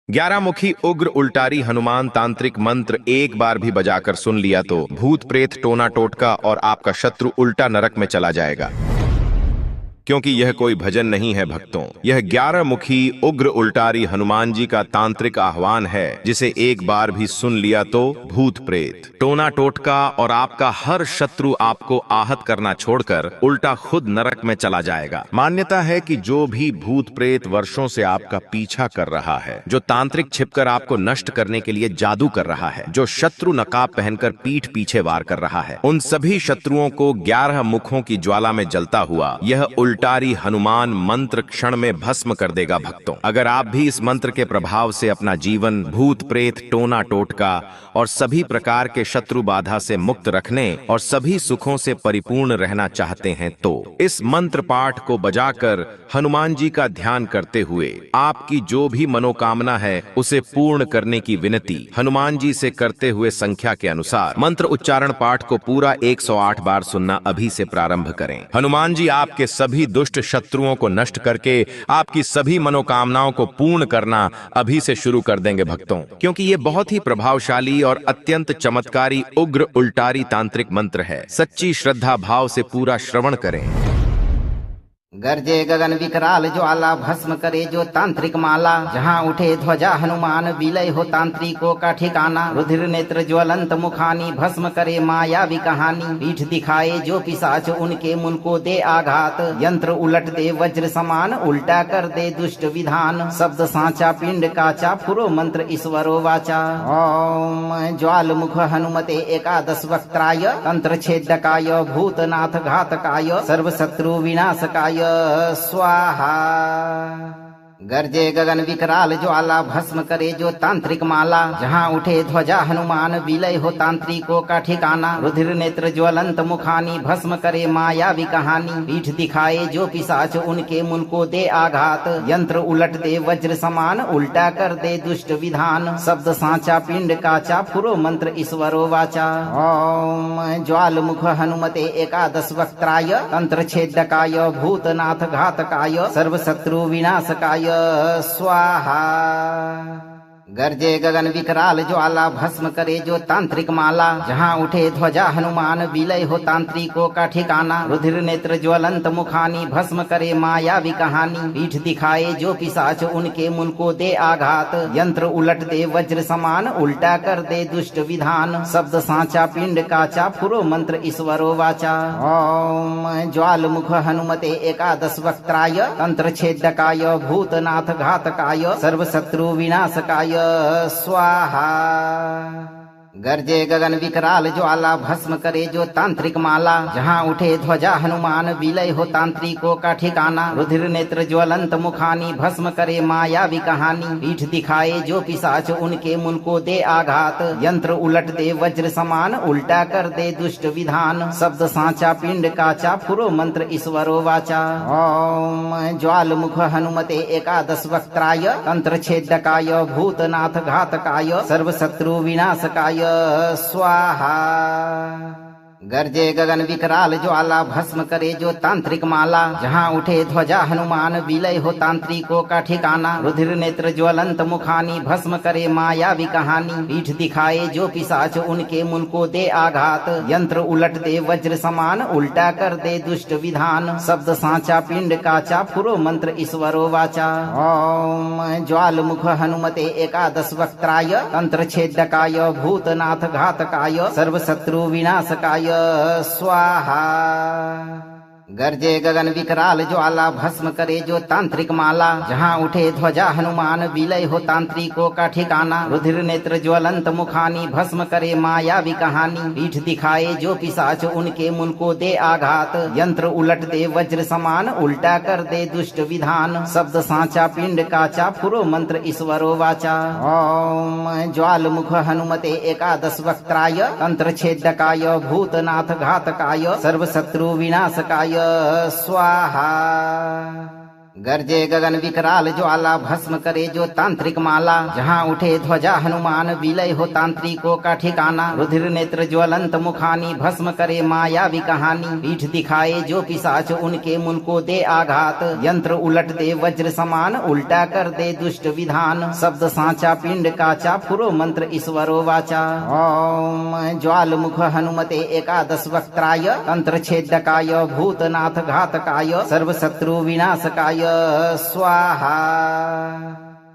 11 मुखी उग्र उल्टारी हनुमान तांत्रिक मंत्र एक बार भी बजाकर सुन लिया तो भूत प्रेत टोना टोटका और आपका शत्रु उल्टा नरक में चला जाएगा। क्योंकि यह कोई भजन नहीं है भक्तों, यह 11 मुखी उग्र उल्टारी हनुमान जी का तांत्रिक आह्वान है, जिसे एक बार भी सुन लिया तो भूत प्रेत टोना टोटका और आपका हर शत्रु आपको आहत करना छोड़कर उल्टा खुद नरक में चला जाएगा। मान्यता है कि जो भी भूत प्रेत वर्षों से आपका पीछा कर रहा है, जो तांत्रिक छिपकर आपको नष्ट करने के लिए जादू कर रहा है, जो शत्रु नकाब पहनकर पीठ पीछे वार कर रहा है, उन सभी शत्रुओं को 11 मुखों की ज्वाला में जलता हुआ यह उल्टारी हनुमान मंत्र क्षण में भस्म कर देगा। भक्तों, अगर आप भी इस मंत्र के प्रभाव से अपना जीवन भूत प्रेत टोना टोटका और सभी प्रकार के शत्रु बाधा से मुक्त रखने और सभी सुखों से परिपूर्ण रहना चाहते हैं तो इस मंत्र पाठ को बजाकर हनुमान जी का ध्यान करते हुए आपकी जो भी मनोकामना है उसे पूर्ण करने की विनती हनुमान जी से करते हुए संख्या के अनुसार मंत्र उच्चारण पाठ को पूरा 108 बार सुनना अभी से प्रारंभ करें। हनुमान जी आपके सभी दुष्ट शत्रुओं को नष्ट करके आपकी सभी मनोकामनाओं को पूर्ण करना अभी से शुरू कर देंगे भक्तों, क्योंकि ये बहुत ही प्रभावशाली और अत्यंत चमत्कारी उग्र उल्टारी तांत्रिक मंत्र है। सच्ची श्रद्धा भाव से पूरा श्रवण करें। गर्जे गगन विकराल ज्वाला भस्म करे जो तांत्रिक माला, जहाँ उठे ध्वजा हनुमान विलय हो तांत्रिकों का ठिकाना। रुधिर नेत्र ज्वलंत मुखानी भस्म करे मायावी कहानी, पीठ दिखाए जो पिशाच उनके मुन को दे आघात। यंत्र उलट दे वज्र समान उल्टा कर दे दुष्ट विधान, शब्द सांचा पिंड काचा फुरो मंत्र ईश्वरो वाचा। ओम ज्वाल मुख हनुमते एकादश वक्त्राय, तंत्र छेदकाय भूतनाथ घातकाय, सर्व शत्रु विनाशकाय स्वाहा। गर्जे गगन विकराल ज्वाला भस्म करे जो तांत्रिक माला, जहाँ उठे ध्वजा हनुमान विलय हो तांत्रिकों का ठिकाना। रुधिर नेत्र ज्वलंत मुखानी भस्म करे मायावी कहानी, पीठ दिखाए जो पिशाच उनके मुन को दे आघात। यंत्र उलट दे वज्र समान उल्टा कर दे दुष्ट विधान, शब्द सांचा पिंड काचा फुरो मंत्र ईश्वरो वाचा। ओम ज्वाल मुख हनुमते एकादश वक्त्राय, तंत्र छेदकाय भूतनाथ घातकाय, सर्व शत्रु विनाशकाय स्वाहा। गर्जे गगन विकराल ज्वाला भस्म करे जो तांत्रिक माला, जहाँ उठे ध्वजा हनुमान विलय हो तांत्रिकों का ठिकाना। रुधिर नेत्र ज्वलंत मुखानी भस्म करे मायावी कहानी, पीठ दिखाए जो पिशाच उनके मुन को दे आघात। यंत्र उलट दे वज्र समान उल्टा कर दे दुष्ट विधान, शब्द सांचा पिंड काचा फुरो मंत्र ईश्वरो वाचा। ओम ज्वाल मुख हनुमते एकादश वक्त्राय, तंत्र छेदकाय भूतनाथ घातकाय, सर्व शत्रु विनाशकाय स्वाहा। गर्जे गगन विकराल ज्वाला भस्म करे जो तांत्रिक माला, जहाँ उठे ध्वजा हनुमान विलय हो तांत्रिकों का ठिकाना। रुधिर नेत्र ज्वलंत मुखानी भस्म करे मायावी कहानी, पीठ दिखाए जो पिशाच उनके मुन को दे आघात। यंत्र उलट दे वज्र समान उल्टा कर दे दुष्ट विधान, शब्द सांचा पिंड काचा फुरो मंत्र ईश्वरो वाचा। ओम ज्वाल मुख हनुमते एकादश वक्त्राय, तंत्र छेदकाय भूतनाथ घातकाय, सर्व शत्रु विनाशकाय स्वाहा। गर्जे गगन विकराल ज्वाला भस्म करे जो तांत्रिक माला, जहाँ उठे ध्वजा हनुमान विलय हो तांत्रिकों का ठिकाना। रुधिर नेत्र ज्वलंत मुखानी भस्म करे मायावी कहानी, पीठ दिखाए जो पिशाच उनके मुन को दे आघात। यंत्र उलट दे वज्र समान उल्टा कर दे दुष्ट विधान, शब्द सांचा पिंड काचा फुरो मंत्र ईश्वरो वाचा। ओम ज्वाल मुख हनुमते एकादश वक्त्राय, तंत्र छेदकाय भूतनाथ घातकाय, सर्व शत्रु विनाशकाय स्वाहा। गर्जे गगन विकराल ज्वाला भस्म करे जो तांत्रिक माला, जहाँ उठे ध्वजा हनुमान विलय हो तांत्रिकों का ठिकाना। रुधिर नेत्र ज्वलंत मुखानी भस्म करे मायावी कहानी, पीठ दिखाए जो पिशाच उनके मुन को दे आघात। यंत्र उलट दे वज्र समान उल्टा कर दे दुष्ट विधान, शब्द सांचा पिंड काचा फुरो मंत्र ईश्वरो वाचा। ओम ज्वाल मुख हनुमते एकादश वक्त्राय, तंत्र छेदकाय भूतनाथ घातकाय, सर्व शत्रु विनाशकाय स्वाहा। गर्जे गगन विकराल ज्वाला भस्म करे जो तांत्रिक माला। जहाँ उठे ध्वजा हनुमान विलय हो तांत्रिकों का ठिकाना। रुधिर नेत्र ज्वलंत मुखानी भस्म करे मायावी कहानी। पीठ दिखाए जो पिशाच उनके मुल को दे आघात। यंत्र उलट दे वज्र समान उल्टा कर दे दुष्ट विधान। शब्द सांचा पिंड काचा फुरो मंत्र ईश्वरो वाचा। ओम ज्वाल मुख हनुमते एकादश वक्त्राय तंत्र छेदकाय भूतनाथ घातकाय सर्व शत्रु विनाशकाय स्वाहा।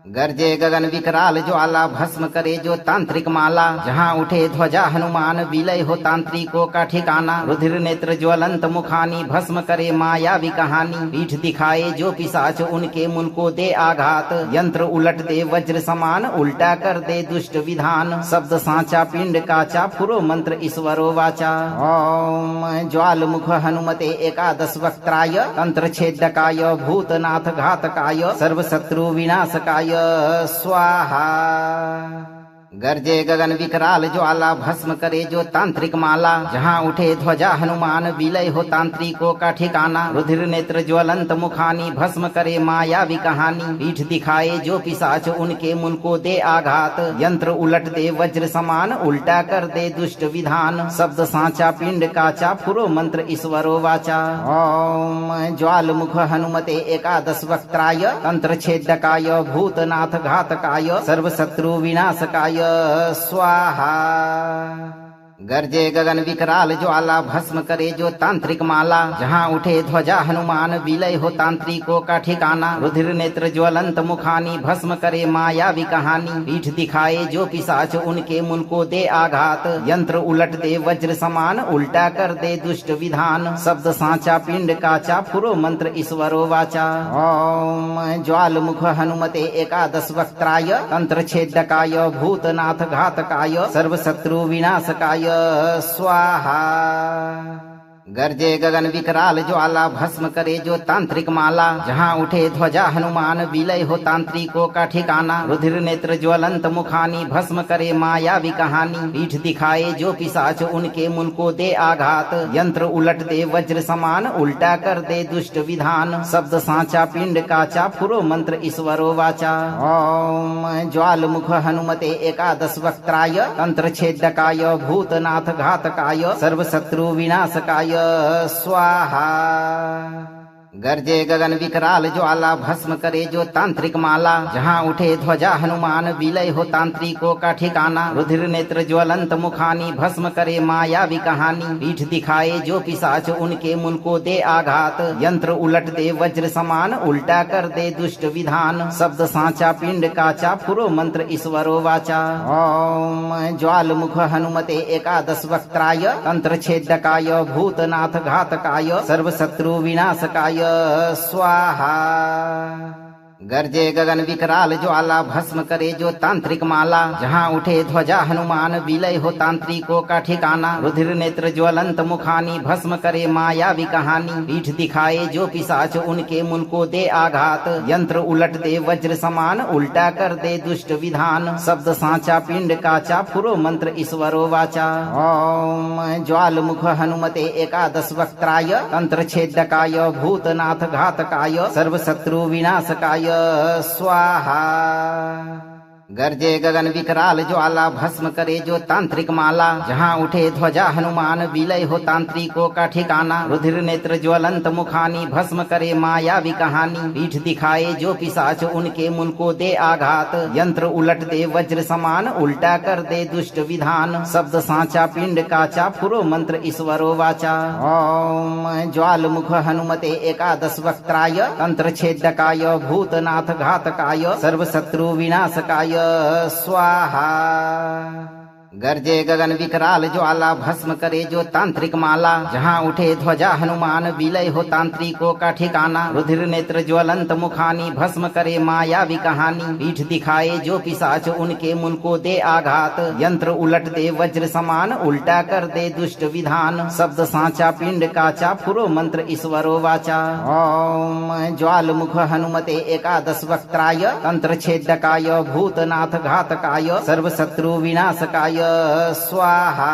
गर्जे गगन विकराल ज्वाला भस्म करे जो तांत्रिक माला। जहाँ उठे ध्वजा हनुमान विलय हो तांत्रिकों का ठिकाना। रुधिर नेत्र ज्वलंत मुखानी भस्म करे मायावी कहानी। पीठ दिखाए जो पिशाच उनके मुल को दे आघात। यंत्र उलट दे वज्र समान उल्टा कर दे दुष्ट विधान। शब्द सांचा पिंड काचा फुरो मंत्र ईश्वरो वाचा। ओम ज्वाल मुख हनुमते एकादश वक्त्राय तंत्र छेदकाय भूतनाथ घातकाय सर्व शत्रु विनाशकाय स्वाहा। गर्जे गगन विकराल ज्वाला भस्म करे जो तांत्रिक माला। जहाँ उठे ध्वजा हनुमान विलय हो तांत्रिकों का ठिकाना। रुधिर नेत्र ज्वलंत मुखानी भस्म करे मायावी कहानी। पीठ दिखाए जो पिशाच उनके मुल को दे आघात। यंत्र उलट दे वज्र समान उल्टा कर दे दुष्ट विधान। शब्द सांचा पिंड काचा फुरो मंत्र ईश्वरो वाचा। ओम ज्वाल मुख हनुमते एकादश वक्त्राय तंत्र छेदकाय भूतनाथ घातकाय सर्व शत्रु विनाशकाय स्वाहा। गर्जे गगन विकराल ज्वाला भस्म करे जो तांत्रिक माला। जहाँ उठे ध्वजा हनुमान विलय हो तांत्रिकों का ठिकाना। रुधिर नेत्र ज्वलंत मुखानी भस्म करे मायावी कहानी। पीठ दिखाए जो पिशाच उनके मुल को दे आघात। यंत्र उलट दे वज्र समान उल्टा कर दे दुष्ट विधान। शब्द सांचा पिंड काचा फुरो मंत्र ईश्वरो वाचा। ओम ज्वाल मुख हनुमते एकादश वक्त्राय तंत्र छेदकाय भूतनाथ घातकाय सर्व शत्रु विनाशकाय स्वाहा। गर्जे गगन विकराल ज्वाला भस्म करे जो तांत्रिक माला। जहाँ उठे ध्वजा हनुमान विलय हो तांत्रिकों का ठिकाना। रुधिर नेत्र ज्वलंत मुखानी भस्म करे मायावी कहानी। पीठ दिखाए जो पिशाच उनके मुल को दे आघात। यंत्र उलट दे वज्र समान उल्टा कर दे दुष्ट विधान। शब्द सांचा पिंड काचा फुरो मंत्र ईश्वरो वाचा। ओम ज्वाल मुख हनुमते एकादश वक्त्राय तंत्र छेदकाय भूतनाथ घातकाय सर्व शत्रु विनाशकाय स्वाहा। गर्जे गगन विकराल ज्वाला भस्म करे जो तांत्रिक माला। जहाँ उठे ध्वजा हनुमान विलय हो तांत्रिकों का ठिकाना। रुधिर नेत्र ज्वलंत मुखानी भस्म करे मायावी कहानी। पीठ दिखाए जो पिशाच उनके मुल को दे आघात। यंत्र उलट दे वज्र समान उल्टा कर दे दुष्ट विधान। शब्द सांचा पिंड काचा फुरो मंत्र ईश्वरो वाचा। ओम ज्वाल मुख हनुमते एकादश वक्त्राय तंत्र छेदकाय भूतनाथ घातकाय सर्व शत्रु विनाशकाय स्वाहा। गर्जे गगन विकराल ज्वाला भस्म करे जो तांत्रिक माला। जहाँ उठे ध्वजा हनुमान विलय हो तांत्रिकों का ठिकाना। रुधिर नेत्र ज्वलंत मुखानी भस्म करे मायावी कहानी। पीठ दिखाए जो पिशाच उनके मुल को दे आघात। यंत्र उलट दे वज्र समान उल्टा कर दे दुष्ट विधान। शब्द सांचा पिंड काचा फुरो मंत्र ईश्वरो वाचा। ओम ज्वाल मुख हनुमते एकादश वक्त्राय तंत्र छेदकाय भूतनाथ घातकाय सर्व शत्रु विनाशकाय स्वाहा। गर्जे गगन विकराल ज्वाला भस्म करे जो तांत्रिक माला। जहाँ उठे ध्वजा हनुमान विलय हो तांत्रिकों का ठिकाना। रुधिर नेत्र ज्वलंत मुखानी भस्म करे मायावी कहानी। पीठ दिखाए जो पिशाच उनके मुल को दे आघात। यंत्र उलट दे वज्र समान उल्टा कर दे दुष्ट विधान। शब्द सांचा पिंड काचा फुरो मंत्र ईश्वरो वाचा। ओम ज्वाल मुख हनुमते एकादश वक्त्राय तंत्र छेदकाय भूतनाथ घातकाय सर्व शत्रु विनाशकाय स्वाहा। गर्जे गगन विकराल ज्वाला भस्म करे जो तांत्रिक माला। जहाँ उठे ध्वजा हनुमान विलय हो तांत्रिकों का ठिकाना। रुधिर नेत्र ज्वलंत मुखानी भस्म करे मायावी कहानी। पीठ दिखाए जो पिशाच उनके मुल को दे आघात। यंत्र उलट दे वज्र समान उल्टा कर दे दुष्ट विधान। शब्द सांचा पिंड काचा फुरो मंत्र ईश्वरो वाचा। ओम ज्वाल मुख हनुमते एकादश वक्त्राय तंत्र छेदकाय भूतनाथ घातकाय सर्व शत्रु विनाशकाय स्वाहा।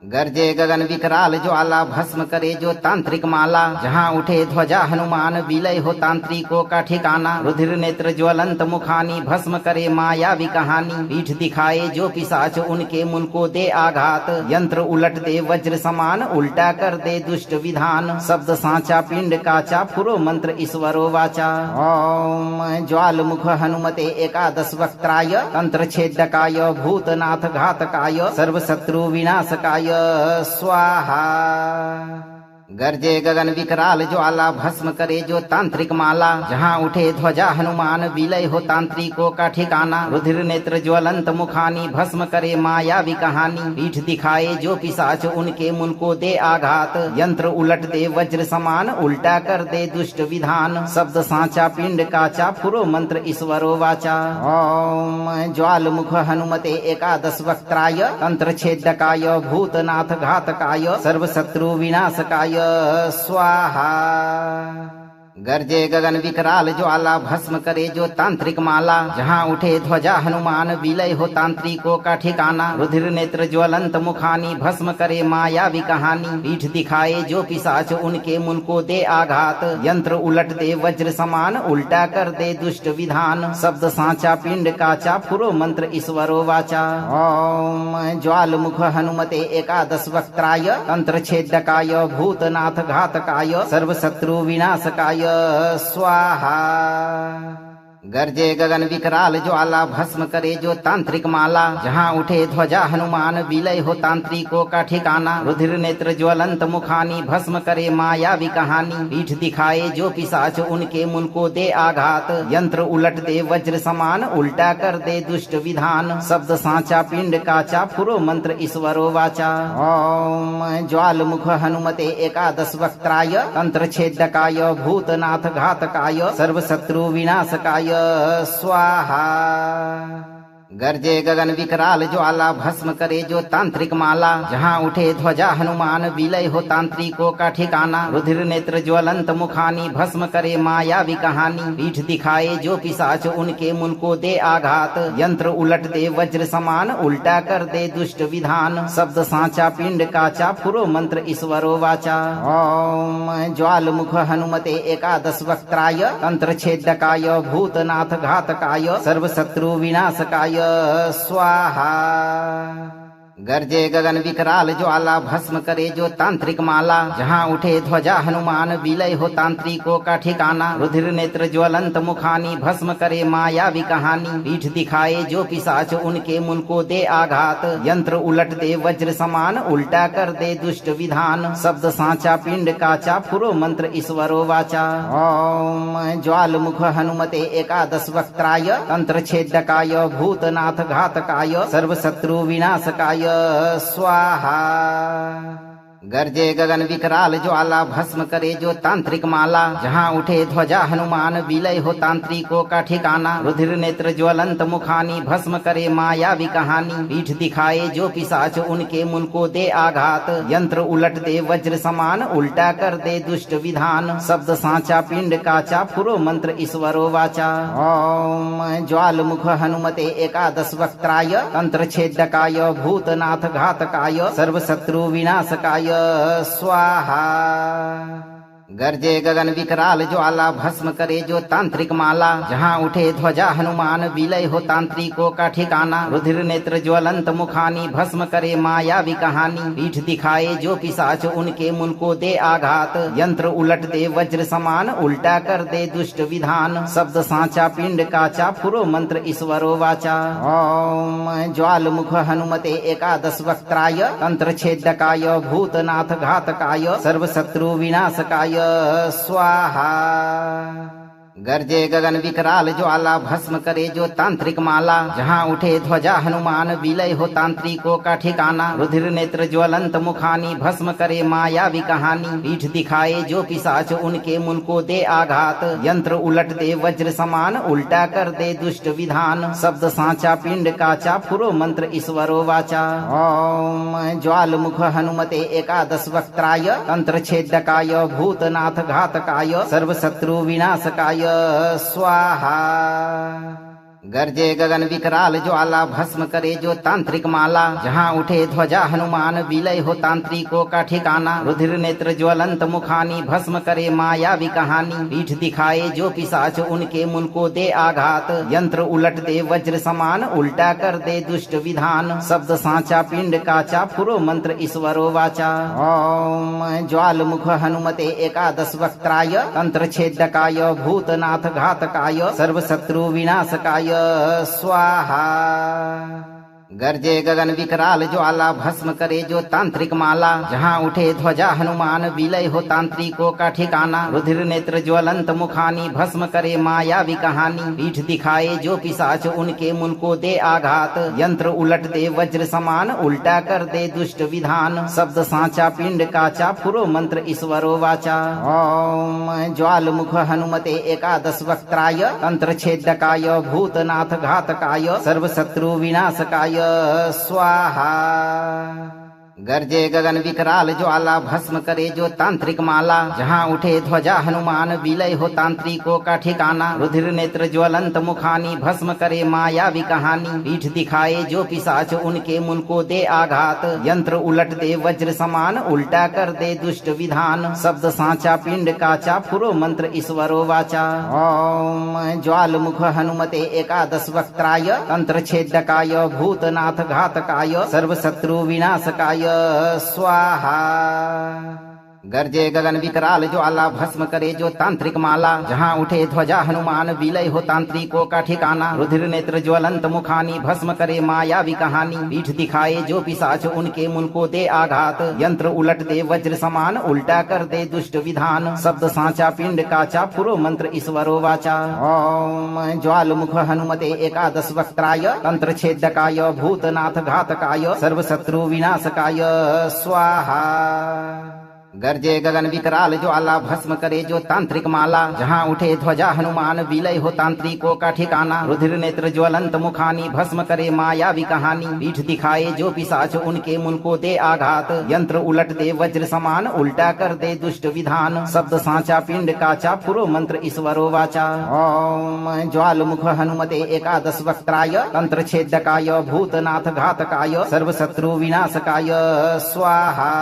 गर्जे गगन विकराल ज्वाला भस्म करे जो तांत्रिक माला जहाँ उठे ध्वजा हनुमान विलय हो तांत्रिकों का ठिकाना रुधिर नेत्र ज्वलंत मुखानी भस्म करे मायावी कहानी पीठ दिखाए जो पिशाच उनके मुन को दे आघात यंत्र उलट दे वज्र समान उल्टा कर दे दुष्ट विधान शब्द सांचा पिंड काचा फुरो मंत्र ईश्वरो वाचा ओम ज्वाल मुख हनुमते एकादश वक्त्राय तंत्र छेदकाय भूतनाथ घातकाय सर्व शत्रु विनाशकाय स्वाहा गर्जे गगन विकराल ज्वाला भस्म करे जो तांत्रिक माला जहाँ उठे ध्वजा हनुमान विलय हो तांत्रिकों का ठिकाना रुधिर नेत्र ज्वलंत मुखानी भस्म करे मायावी कहानी पीठ दिखाए जो पिशाच उनके मुन को दे आघात यंत्र उलट दे वज्र समान उल्टा कर दे दुष्ट विधान शब्द सांचा पिंड काचा फुरो मंत्र ईश्वरो वाचा ओम ज्वाल मुख हनुमते एकादश वक्त्राय तंत्र छेदकाय भूतनाथ घातकाय सर्व शत्रु विनाशकाय स्वाहा गर्जे गगन विकराल ज्वाला भस्म करे जो तांत्रिक माला जहाँ उठे ध्वजा हनुमान विलय हो तांत्रिकों का ठिकाना रुधिर नेत्र ज्वलंत मुखानी भस्म करे मायावी कहानी पीठ दिखाए जो पिशाच उनके मुन को दे आघात यंत्र उलट दे वज्र समान उल्टा कर दे दुष्ट विधान शब्द सांचा पिंड काचा फुरो मंत्र ईश्वरो वाचा ओम ज्वाल मुख हनुमते एकादश वक्त्राय तंत्र छेदकाय भूतनाथ घातकाय सर्व शत्रु विनाशकाय स्वाहा गर्जे गगन विकराल ज्वाला भस्म करे जो तांत्रिक माला जहाँ उठे ध्वजा हनुमान विलय हो तांत्रिकों का ठिकाना रुधिर नेत्र ज्वलंत मुखानी भस्म करे मायावी कहानी पीठ दिखाए जो पिशाच उनके मुन को दे आघात यंत्र उलट दे वज्र समान उल्टा कर दे दुष्ट विधान शब्द सांचा पिंड काचा फुरो मंत्र ईश्वरो वाचा ओम ज्वाल मुख हनुमते एकादश वक्त्राय तंत्र छेदकाय भूतनाथ घातकाय सर्व शत्रु विनाशकाय स्वाहा गर्जे गगन विकराल ज्वाला भस्म करे जो तांत्रिक माला जहाँ उठे ध्वजा हनुमान विलय हो तांत्रिकों का ठिकाना रुधिर नेत्र ज्वलंत मुखानी भस्म करे मायावी कहानी पीठ दिखाए जो पिशाच उनके मुन को दे आघात यंत्र उलट दे वज्र समान उल्टा कर दे दुष्ट विधान शब्द सांचा पिंड काचा फुरो मंत्र ईश्वरो वाचा ओम ज्वाल मुख हनुमते एकादश वक्त्राय तंत्र छेदकाय भूतनाथ घातकाय सर्व शत्रु विनाशकाय स्वाहा गर्जे गगन विकराल ज्वाला भस्म करे जो तांत्रिक माला जहाँ उठे ध्वजा हनुमान विलय हो तांत्रिकों का ठिकाना रुधिर नेत्र ज्वलंत मुखानी भस्म करे मायावी कहानी पीठ दिखाए जो पिशाच उनके मुन को दे आघात यंत्र उलट दे वज्र समान उल्टा कर दे दुष्ट विधान शब्द सांचा पिंड काचा फुरो मंत्र ईश्वरो वाचा ओम ज्वाल मुख हनुमते एकादश वक्त्राय तंत्र छेदकाय भूतनाथ घातकाय सर्व शत्रु विनाशकाय स्वाहा गर्जे गगन विकराल ज्वाला भस्म करे जो तांत्रिक माला जहाँ उठे ध्वजा हनुमान विलय हो तांत्रिकों का ठिकाना रुधिर नेत्र ज्वलंत मुखानी भस्म करे मायावी कहानी पीठ दिखाए जो पिशाच उनके मुन को दे आघात यंत्र उलट दे वज्र समान उल्टा कर दे दुष्ट विधान शब्द सांचा पिंड काचा फुरो मंत्र ईश्वरो वाचा ओम ज्वाल मुख हनुमते एकादश वक्त्राय तंत्र छेदकाय भूतनाथ घातकाय सर्व शत्रु विनाशकाय स्वाहा गर्जे गगन विकराल ज्वाला भस्म करे जो तांत्रिक माला जहाँ उठे ध्वजा हनुमान विलय हो तांत्रिकों का ठिकाना रुधिर नेत्र ज्वलंत मुखानी भस्म करे मायावी कहानी पीठ दिखाए जो पिशाच उनके मुन को दे आघात यंत्र उलट दे वज्र समान उल्टा कर दे दुष्ट विधान शब्द सांचा पिंड काचा फुरो मंत्र ईश्वरो वाचा ओम ज्वाल मुख हनुमते एकादश वक्त्राय तंत्र छेदकाय भूतनाथ घातकाय सर्व शत्रु विनाशकाय स्वाहा गर्जे गगन विकराल ज्वाला भस्म करे जो तांत्रिक माला जहाँ उठे ध्वजा हनुमान विलय हो तांत्रिकों का ठिकाना रुधिर नेत्र ज्वलंत मुखानी भस्म करे मायावी कहानी पीठ दिखाए जो पिशाच उनके मुन को दे आघात यंत्र उलट दे वज्र समान उल्टा कर दे दुष्ट विधान शब्द सांचा पिंड काचा फुरो मंत्र ईश्वरो वाचा ओम ज्वाल मुख हनुमते एकादश वक्त्राय तंत्र छेदकाय भूतनाथ घातकाय सर्व शत्रु विनाशकाय स्वाहा गर्जे गगन विकराल ज्वाला भस्म करे जो तांत्रिक माला। जहाँ उठे ध्वजा हनुमान विलय हो तांत्रिकों का ठिकाना। रुधिर नेत्र ज्वलंत मुखानी भस्म करे मायावी कहानी। पीठ दिखाए जो पिशाच उनके मुल को दे आघात। यंत्र उलट दे वज्र समान उल्टा कर दे दुष्ट विधान। शब्द सांचा पिंड काचा फुरो मंत्र ईश्वरो वाचा। ओम ज्वाल मुख हनुमते एकादश वक्त्राय तंत्र छेदकाय भूतनाथ घातकाय सर्वशत्रु विनाशकाय स्वाहा। गर्जे गगन विकराल ज्वाला भस्म करे जो तांत्रिक माला। जहाँ उठे ध्वजा हनुमान विलय हो तांत्रिकों का ठिकाना। रुधिर नेत्र ज्वलंत मुखानी भस्म करे मायावी कहानी। पीठ दिखाए जो पिशाच उनके मुल को दे आघात। यंत्र उलट दे वज्र समान उल्टा कर दे दुष्ट विधान। शब्द सांचा पिंड काचा फुरो मंत्र ईश्वरो वाचा। ओम ज्वाल मुख हनुमते एकादश वक्त्राय तंत्र छेदकाय भूतनाथ घातकाय सर्वशत्रु विनाशकाय स्वाहा। गर्जे गगन विकराल ज्वाला भस्म करे जो तांत्रिक माला। जहाँ उठे ध्वजा हनुमान विलय हो तांत्रिकों का ठिकाना। रुधिर नेत्र ज्वलंत मुखानी भस्म करे मायावी कहानी। पीठ दिखाए जो पिशाच उनके मुल को दे आघात। यंत्र उलट दे वज्र समान उल्टा कर दे दुष्ट विधान। शब्द सांचा पिंड काचा फुरो मंत्र ईश्वरो वाचा। ओम ज्वाल मुख हनुमते एकादश वक्त्राय तंत्र छेदकाय भूतनाथ घातकाय सर्वशत्रु विनाशकाय स्वाहा। गर्जे गगन विकराल ज्वाला भस्म करे जो तांत्रिक माला। जहाँ उठे ध्वजा हनुमान विलय हो तांत्रिकों का ठिकाना। रुधिर नेत्र ज्वलंत मुखानी भस्म करे मायावी कहानी। पीठ दिखाए जो पिशाच उनके मुल को दे आघात। यंत्र उलट दे वज्र समान उल्टा कर दे दुष्ट विधान। शब्द सांचा पिंड काचा फुरो मंत्र ईश्वरो वाचा। ओम ज्वाल मुख हनुमते एकादश वक्त्राय तंत्र छेदकाय भूतनाथ घातकाय सर्वशत्रु विनाशकाय स्वाहा। गर्जे गगन विकराल ज्वाला भस्म करे जो तांत्रिक माला। जहाँ उठे ध्वजा हनुमान विलय हो तांत्रिकों का ठिकाना। रुधिर नेत्र ज्वलंत मुखानी भस्म करे मायावी कहानी। पीठ दिखाए जो पिशाच उनके मुल को दे आघात। यंत्र उलट दे वज्र समान उल्टा कर दे दुष्ट विधान। शब्द सांचा पिंड काचा फुरो मंत्र ईश्वरो वाचा। ओम ज्वाल मुख हनुमते एकादश वक्त्राय तंत्र छेदकाय भूतनाथ घातकाय सर्वशत्रु विनाशकाय स्वाहा।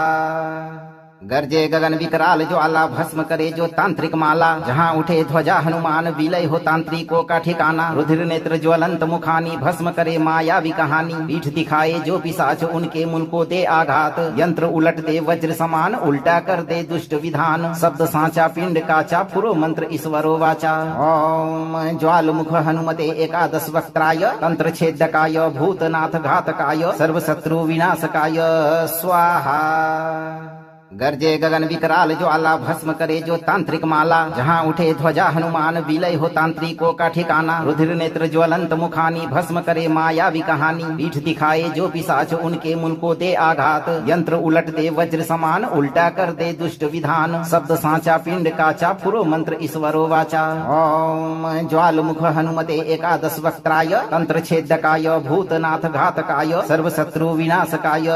गर्जे गगन विकराल ज्वाला भस्म करे जो तांत्रिक माला। जहाँ उठे ध्वजा हनुमान विलय हो तांत्रिकों का ठिकाना। रुधिर नेत्र ज्वलंत मुखानी भस्म करे मायावी कहानी। पीठ दिखाए जो पिशाच उनके मुल को दे आघात। यंत्र उलट दे वज्र समान उल्टा कर दे दुष्ट विधान। शब्द सांचा पिंड काचा फुरो मंत्र ईश्वरो वाचा। ओम ज्वाल मुख हनुमते एकादश वक्त्राय तंत्र छेदकाय भूतनाथ घातकाय सर्वशत्रु विनाशकाय स्वाहा। गर्जे गगन विकराल ज्वाला भस्म करे जो तांत्रिक माला। जहाँ उठे ध्वजा हनुमान विलय हो तांत्रिकों का ठिकाना। रुधिर नेत्र ज्वलंत मुखानी भस्म करे मायावी कहानी। पीठ दिखाए जो पिशाच उनके मुल को दे आघात। यंत्र उलट दे वज्र समान उल्टा कर दे दुष्ट विधान। शब्द सांचा पिंड काचा फुरो मंत्र ईश्वरो वाचा। ओम ज्वाल मुख हनुमते एकादश वक्त्राय तंत्र छेदकाय भूतनाथ घातकाय सर्वशत्रु विनाशकाय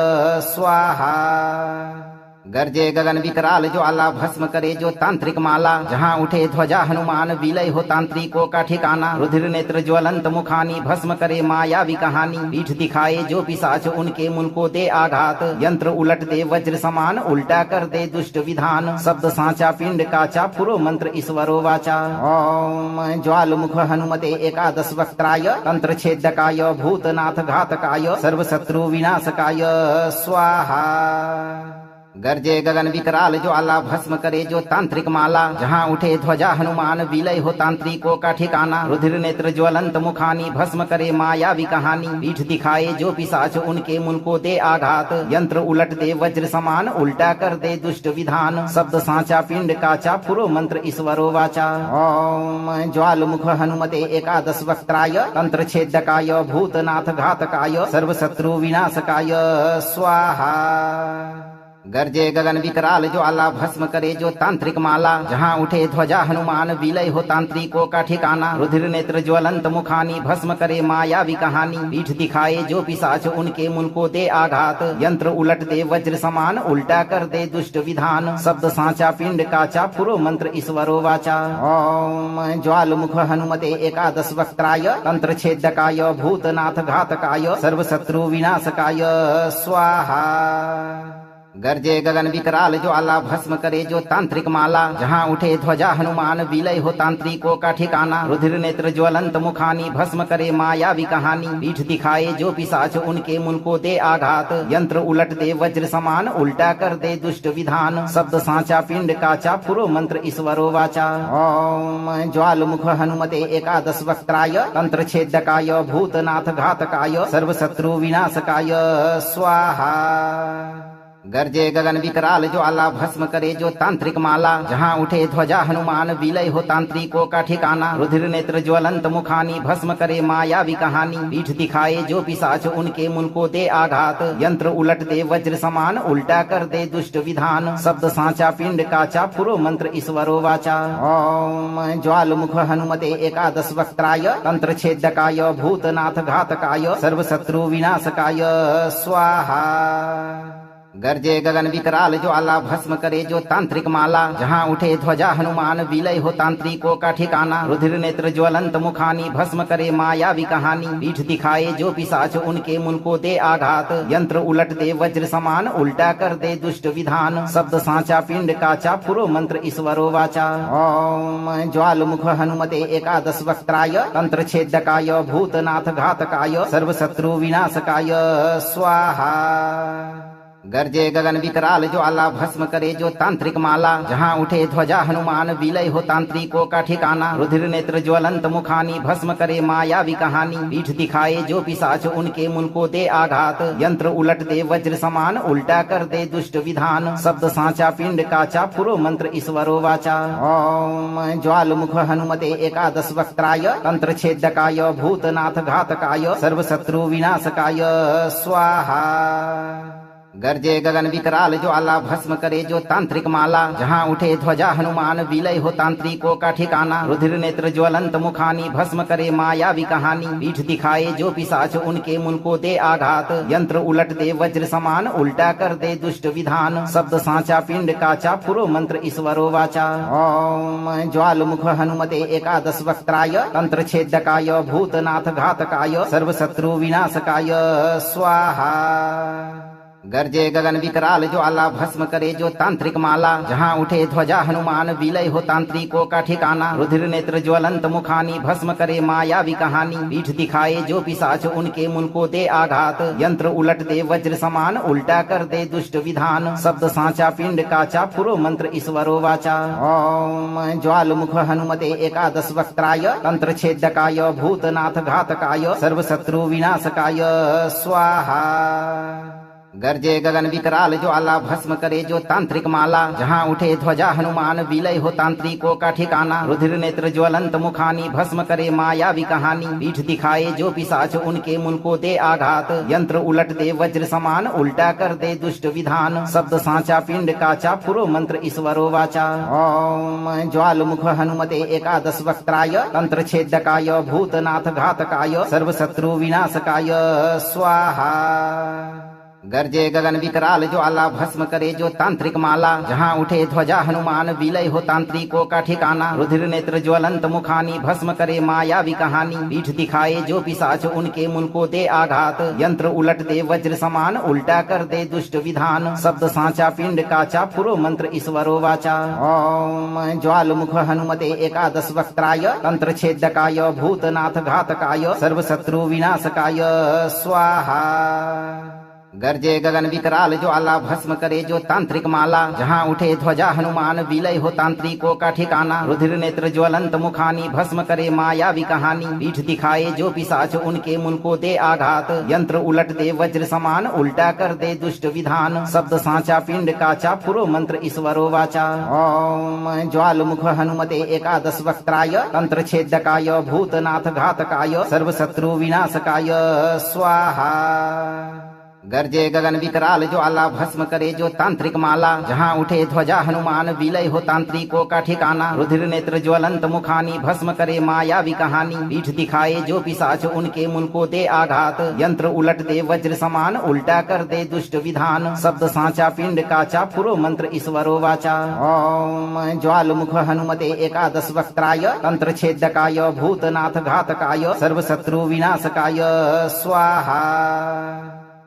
स्वाहा। गर्जे गगन विकराल ज्वाला भस्म करे जो तांत्रिक माला। जहाँ उठे ध्वजा हनुमान विलय हो तांत्रिकों का ठिकाना। रुधिर नेत्र ज्वलंत मुखानी भस्म करे मायावी कहानी। पीठ दिखाए जो पिशाच उनके मुल को दे आघात। यंत्र उलट दे वज्र समान उल्टा कर दे दुष्ट विधान। शब्द सांचा पिंड काचा फुरो मंत्र ईश्वरो वाचा। ओम ज्वाल मुख हनुमते एकादश वक्त्राय तंत्र छेदकाय भूतनाथ घातकाय सर्वशत्रु विनाशकाय स्वाहा। गर्जे गगन विकराल ज्वाला भस्म करे जो तांत्रिक माला। जहाँ उठे ध्वजा हनुमान विलय हो तांत्रिकों का ठिकाना। रुधिर नेत्र ज्वलंत मुखानी भस्म करे मायावी कहानी। पीठ दिखाए जो पिशाच उनके मुल को दे आघात। यंत्र उलट दे वज्र समान उल्टा कर दे दुष्ट विधान। शब्द सांचा पिंड काचा फुरो मंत्र ईश्वरो वाचा। ओम ज्वाल मुख हनुमते एकादश वक्त्राय तंत्र छेदकाय भूतनाथ घातकाय सर्वशत्रु विनाशकाय स्वाहा। गर्जे गगन विकराल ज्वाला भस्म करे जो तांत्रिक माला जहाँ उठे ध्वजा हनुमान विलय हो तांत्रिकों का ठिकाना रुधिर नेत्र ज्वलंत मुखानी भस्म करे मायावी कहानी पीठ दिखाए जो पिशाच उनके मुल को दे आघात यंत्र उलट दे वज्र समान उल्टा कर दे दुष्ट विधान शब्द सांचा पिंड काचा फुरो मंत्र ईश्वरो वाचा ओम ज्वाल मुख हनुमते एकादश वक्त्राय तंत्र छेदकाय भूतनाथ घातकाय सर्व शत्रु विनाशकाय स्वाहा गर्जे गगन विकराल ज्वाला भस्म करे जो तांत्रिक माला जहाँ उठे ध्वजा हनुमान विलय हो तांत्रिकों का ठिकाना रुधिर नेत्र ज्वलंत मुखानी भस्म करे मायावी कहानी पीठ दिखाए जो पिशाच उनके मुल को दे आघात यंत्र उलट दे वज्र समान उल्टा कर दे दुष्ट विधान शब्द सांचा पिंड काचा फुरो मंत्र ईश्वरो वाचा ओम ज्वाल मुख हनुमते एकादश वक्त्राय तंत्र छेदकाय भूतनाथ घातकाय सर्व शत्रु विनाशकाय स्वाहा गर्जे गगन विकराल ज्वाला भस्म करे जो तांत्रिक माला जहाँ उठे ध्वजा हनुमान विलय हो तांत्रिकों का ठिकाना रुधिर नेत्र ज्वलंत मुखानी भस्म करे मायावी कहानी पीठ दिखाए जो पिशाच उनके मुल को दे आघात यंत्र उलट दे वज्र समान उल्टा कर दे दुष्ट विधान शब्द सांचा पिंड काचा फुरो मंत्र ईश्वरो वाचा ओम ज्वाल मुख हनुमते एकादश वक्त्राय तंत्र छेदकाय भूतनाथ घातकाय सर्व शत्रु विनाशकाय स्वाहा गर्जे गगन विकराल ज्वाला भस्म करे जो तांत्रिक माला जहाँ उठे ध्वजा हनुमान विलय हो तांत्रिकों का ठिकाना रुधिर नेत्र ज्वलंत मुखानी भस्म करे मायावी कहानी पीठ दिखाए जो पिशाच उनके मुल को दे आघात यंत्र उलट दे वज्र समान उल्टा कर दे दुष्ट विधान शब्द सांचा पिंड काचा फुरो मंत्र ईश्वरो वाचा ओम ज्वाल मुख हनुमते एकादश वक्त्राय तंत्र छेदकाय भूतनाथ घातकाय सर्व शत्रु विनाशकाय स्वाहा गर्जे गगन विकराल ज्वाला भस्म करे जो तांत्रिक माला जहाँ उठे ध्वजा हनुमान विलय हो तांत्रिकों का ठिकाना रुधिर नेत्र ज्वलंत मुखानी भस्म करे मायावी कहानी पीठ दिखाए जो पिशाच उनके मुल को दे आघात यंत्र उलट दे वज्र समान उल्टा कर दे दुष्ट विधान शब्द सांचा पिंड काचा फुरो मंत्र ईश्वरो वाचा ओम ज्वाल मुख हनुमते एकादश वक्त्राय तंत्र छेदकाय भूतनाथ घातकाय सर्व शत्रु विनाशकाय स्वाहा गर्जे गगन विकराल ज्वाला भस्म करे जो तांत्रिक माला जहाँ उठे ध्वजा हनुमान विलय हो तांत्रिकों का ठिकाना रुधिर नेत्र ज्वलंत मुखानी भस्म करे मायावी कहानी पीठ दिखाए जो पिशाच उनके मुल को दे आघात यंत्र उलट दे वज्र समान उल्टा कर दे दुष्ट विधान शब्द सांचा पिंड काचा फुरो मंत्र ईश्वरो वाचा ओम ज्वाल मुख हनुमते एकादश वक्त्राय तंत्र छेदकाय भूतनाथ घातकाय सर्व शत्रु विनाशकाय स्वाहा गर्जे गगन विकराल ज्वाला भस्म करे जो तांत्रिक माला जहाँ उठे ध्वजा हनुमान विलय हो तांत्रिकों का ठिकाना रुधिर नेत्र ज्वलंत मुखानी भस्म करे मायावी कहानी पीठ दिखाए जो पिशाच उनके मुल को दे आघात यंत्र उलट दे वज्र समान उल्टा कर दे दुष्ट विधान शब्द सांचा पिंड काचा फुरो मंत्र ईश्वरो वाचा ओम ज्वाल मुख हनुमते एकादश वक्त्राय तंत्र छेदकाय भूतनाथ घातकाय सर्व शत्रु विनाशकाय स्वाहा गर्जे गगन विकराल ज्वाला भस्म करे जो तांत्रिक माला जहाँ उठे ध्वजा हनुमान विलय हो तांत्रिकों का ठिकाना रुधिर नेत्र ज्वलंत मुखानी भस्म करे मायावी कहानी पीठ दिखाए जो पिशाच उनके मुल को दे आघात यंत्र उलट दे वज्र समान उल्टा कर दे दुष्ट विधान शब्द सांचा पिंड काचा फुरो मंत्र ईश्वरो वाचा ओम ज्वाल मुख हनुमते एकादश वक्त्राय तंत्र छेदकाय भूतनाथ घातकाय सर्व शत्रु विनाशकाय स्वाहा गर्जे गगन विकराल ज्वाला भस्म करे जो तांत्रिक माला जहाँ उठे ध्वजा हनुमान विलय हो तांत्रिकों का ठिकाना रुधिर नेत्र ज्वलंत मुखानी भस्म करे मायावी कहानी पीठ दिखाए जो पिशाच उनके मुल को दे आघात यंत्र उलट दे वज्र समान उल्टा कर दे दुष्ट विधान शब्द सांचा पिंड काचा फुरो मंत्र ईश्वरो वाचा ओम ज्वाल मुख हनुमते एकादश वक्त्राय तंत्र छेदकाय भूतनाथ घातकाय सर्व शत्रु विनाशकाय स्वाहा गर्जे गगन विकराल ज्वाला भस्म करे जो तांत्रिक माला जहाँ उठे ध्वजा हनुमान विलय हो तांत्रिकों का ठिकाना रुधिर नेत्र ज्वलंत मुखानी भस्म करे मायावी कहानी पीठ दिखाए जो पिशाच उनके मुल को दे आघात यंत्र उलट दे वज्र समान उल्टा कर दे दुष्ट विधान शब्द सांचा पिंड काचा फुरो मंत्र ईश्वरो वाचा ओम ज्वाल मुख हनुमते एकादश वक्त्राय तंत्र छेदकाय भूतनाथ घातकाय सर्व शत्रु विनाशकाय स्वाहा गर्जे गगन विकराल ज्वाला भस्म करे जो तांत्रिक माला जहाँ उठे ध्वजा हनुमान विलय हो तांत्रिकों का ठिकाना रुधिर नेत्र ज्वलंत मुखानी भस्म करे मायावी कहानी पीठ दिखाए जो पिशाच उनके मुल को दे आघात यंत्र उलट दे वज्र समान उल्टा कर दे दुष्ट विधान शब्द सांचा पिंड काचा पुरो मंत्र ईश्वरो वाचा ओम ज्वाल मुख हनुमते एकादश वक्त्राय तंत्र छेदकाय भूतनाथ घातकाय सर्व शत्रु विनाशकाय स्वाहा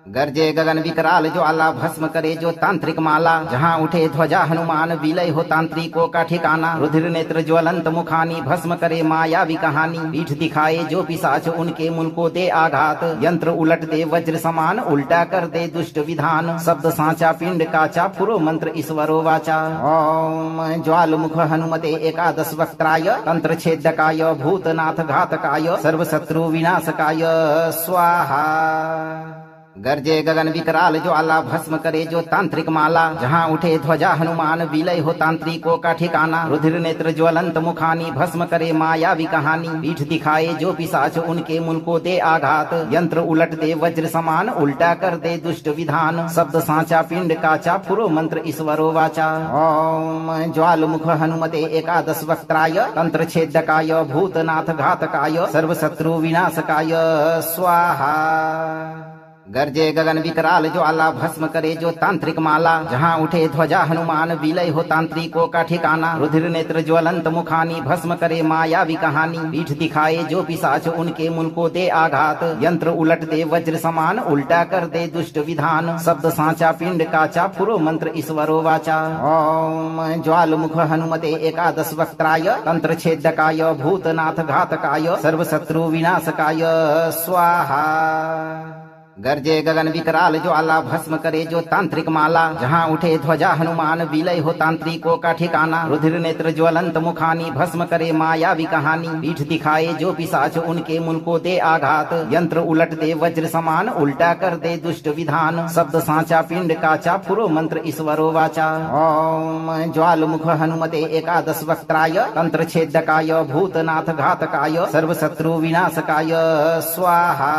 गर्जे गगन विकराल ज्वाला भस्म करे जो तांत्रिक माला जहाँ उठे ध्वजा हनुमान विलय हो तांत्रिकों का ठिकाना रुधिर नेत्र ज्वलंत मुखानी भस्म करे मायावी कहानी पीठ दिखाए जो पिशाच उनके मुल को दे आघात यंत्र उलट दे वज्र समान उल्टा कर दे दुष्ट विधान शब्द सांचा पिंड काचा पुरो मंत्र ईश्वरो वाचा ओम ज्वाल मुख हनुमते एकादश वक्त्राय तंत्र छेदकाय भूतनाथ घातकाय सर्व शत्रु विनाशकाय स्वाहा गर्जे गगन विकराल ज्वाला भस्म करे जो तांत्रिक माला जहाँ उठे ध्वजा हनुमान विलय हो तांत्रिकों का ठिकाना रुधिर नेत्र ज्वलंत मुखानी भस्म करे मायावी कहानी पीठ दिखाए जो पिशाच उनके मुल को दे आघात यंत्र उलट दे वज्र समान उल्टा कर दे दुष्ट विधान शब्द सांचा पिंड काचा पुरो मंत्र ईश्वरो वाचा ओम ज्वाल मुख हनुमते एकादश वक्त्राय तंत्र छेदकाय भूतनाथ घातकाय सर्व शत्रु विनाशकाय स्वाहा गर्जे गगन विकराल ज्वाला भस्म करे जो तांत्रिक माला जहाँ उठे ध्वजा हनुमान विलय हो तांत्रिकों का ठिकाना रुधिर नेत्र ज्वलंत मुखानी भस्म करे मायावी कहानी पीठ दिखाए जो पिशाच उनके मुल को दे आघात यंत्र उलट दे वज्र समान उल्टा कर दे दुष्ट विधान शब्द सांचा पिंड काचा पुरो मंत्र ईश्वरो वाचा ओम ज्वाल मुख हनुमते एकादश वक्त्राय तंत्र छेदकाय भूतनाथ घातकाय सर्व शत्रु विनाशकाय स्वाहा गर्जे गगन विकराल ज्वाला भस्म करे जो तांत्रिक माला जहाँ उठे ध्वजा हनुमान विलय हो तांत्रिकों का ठिकाना रुधिर नेत्र ज्वलंत मुखानी भस्म करे मायावी कहानी पीठ दिखाए जो पिशाच उनके मुल को दे आघात यंत्र उलट दे वज्र समान उल्टा कर दे दुष्ट विधान शब्द सांचा पिंड काचा पुरो मंत्र ईश्वरो वाचा ओम ज्वाल मुख हनुमते एकादश वक्त्राय तंत्र छेदकाय भूतनाथ घातकाय सर्व शत्रु विनाशकाय स्वाहा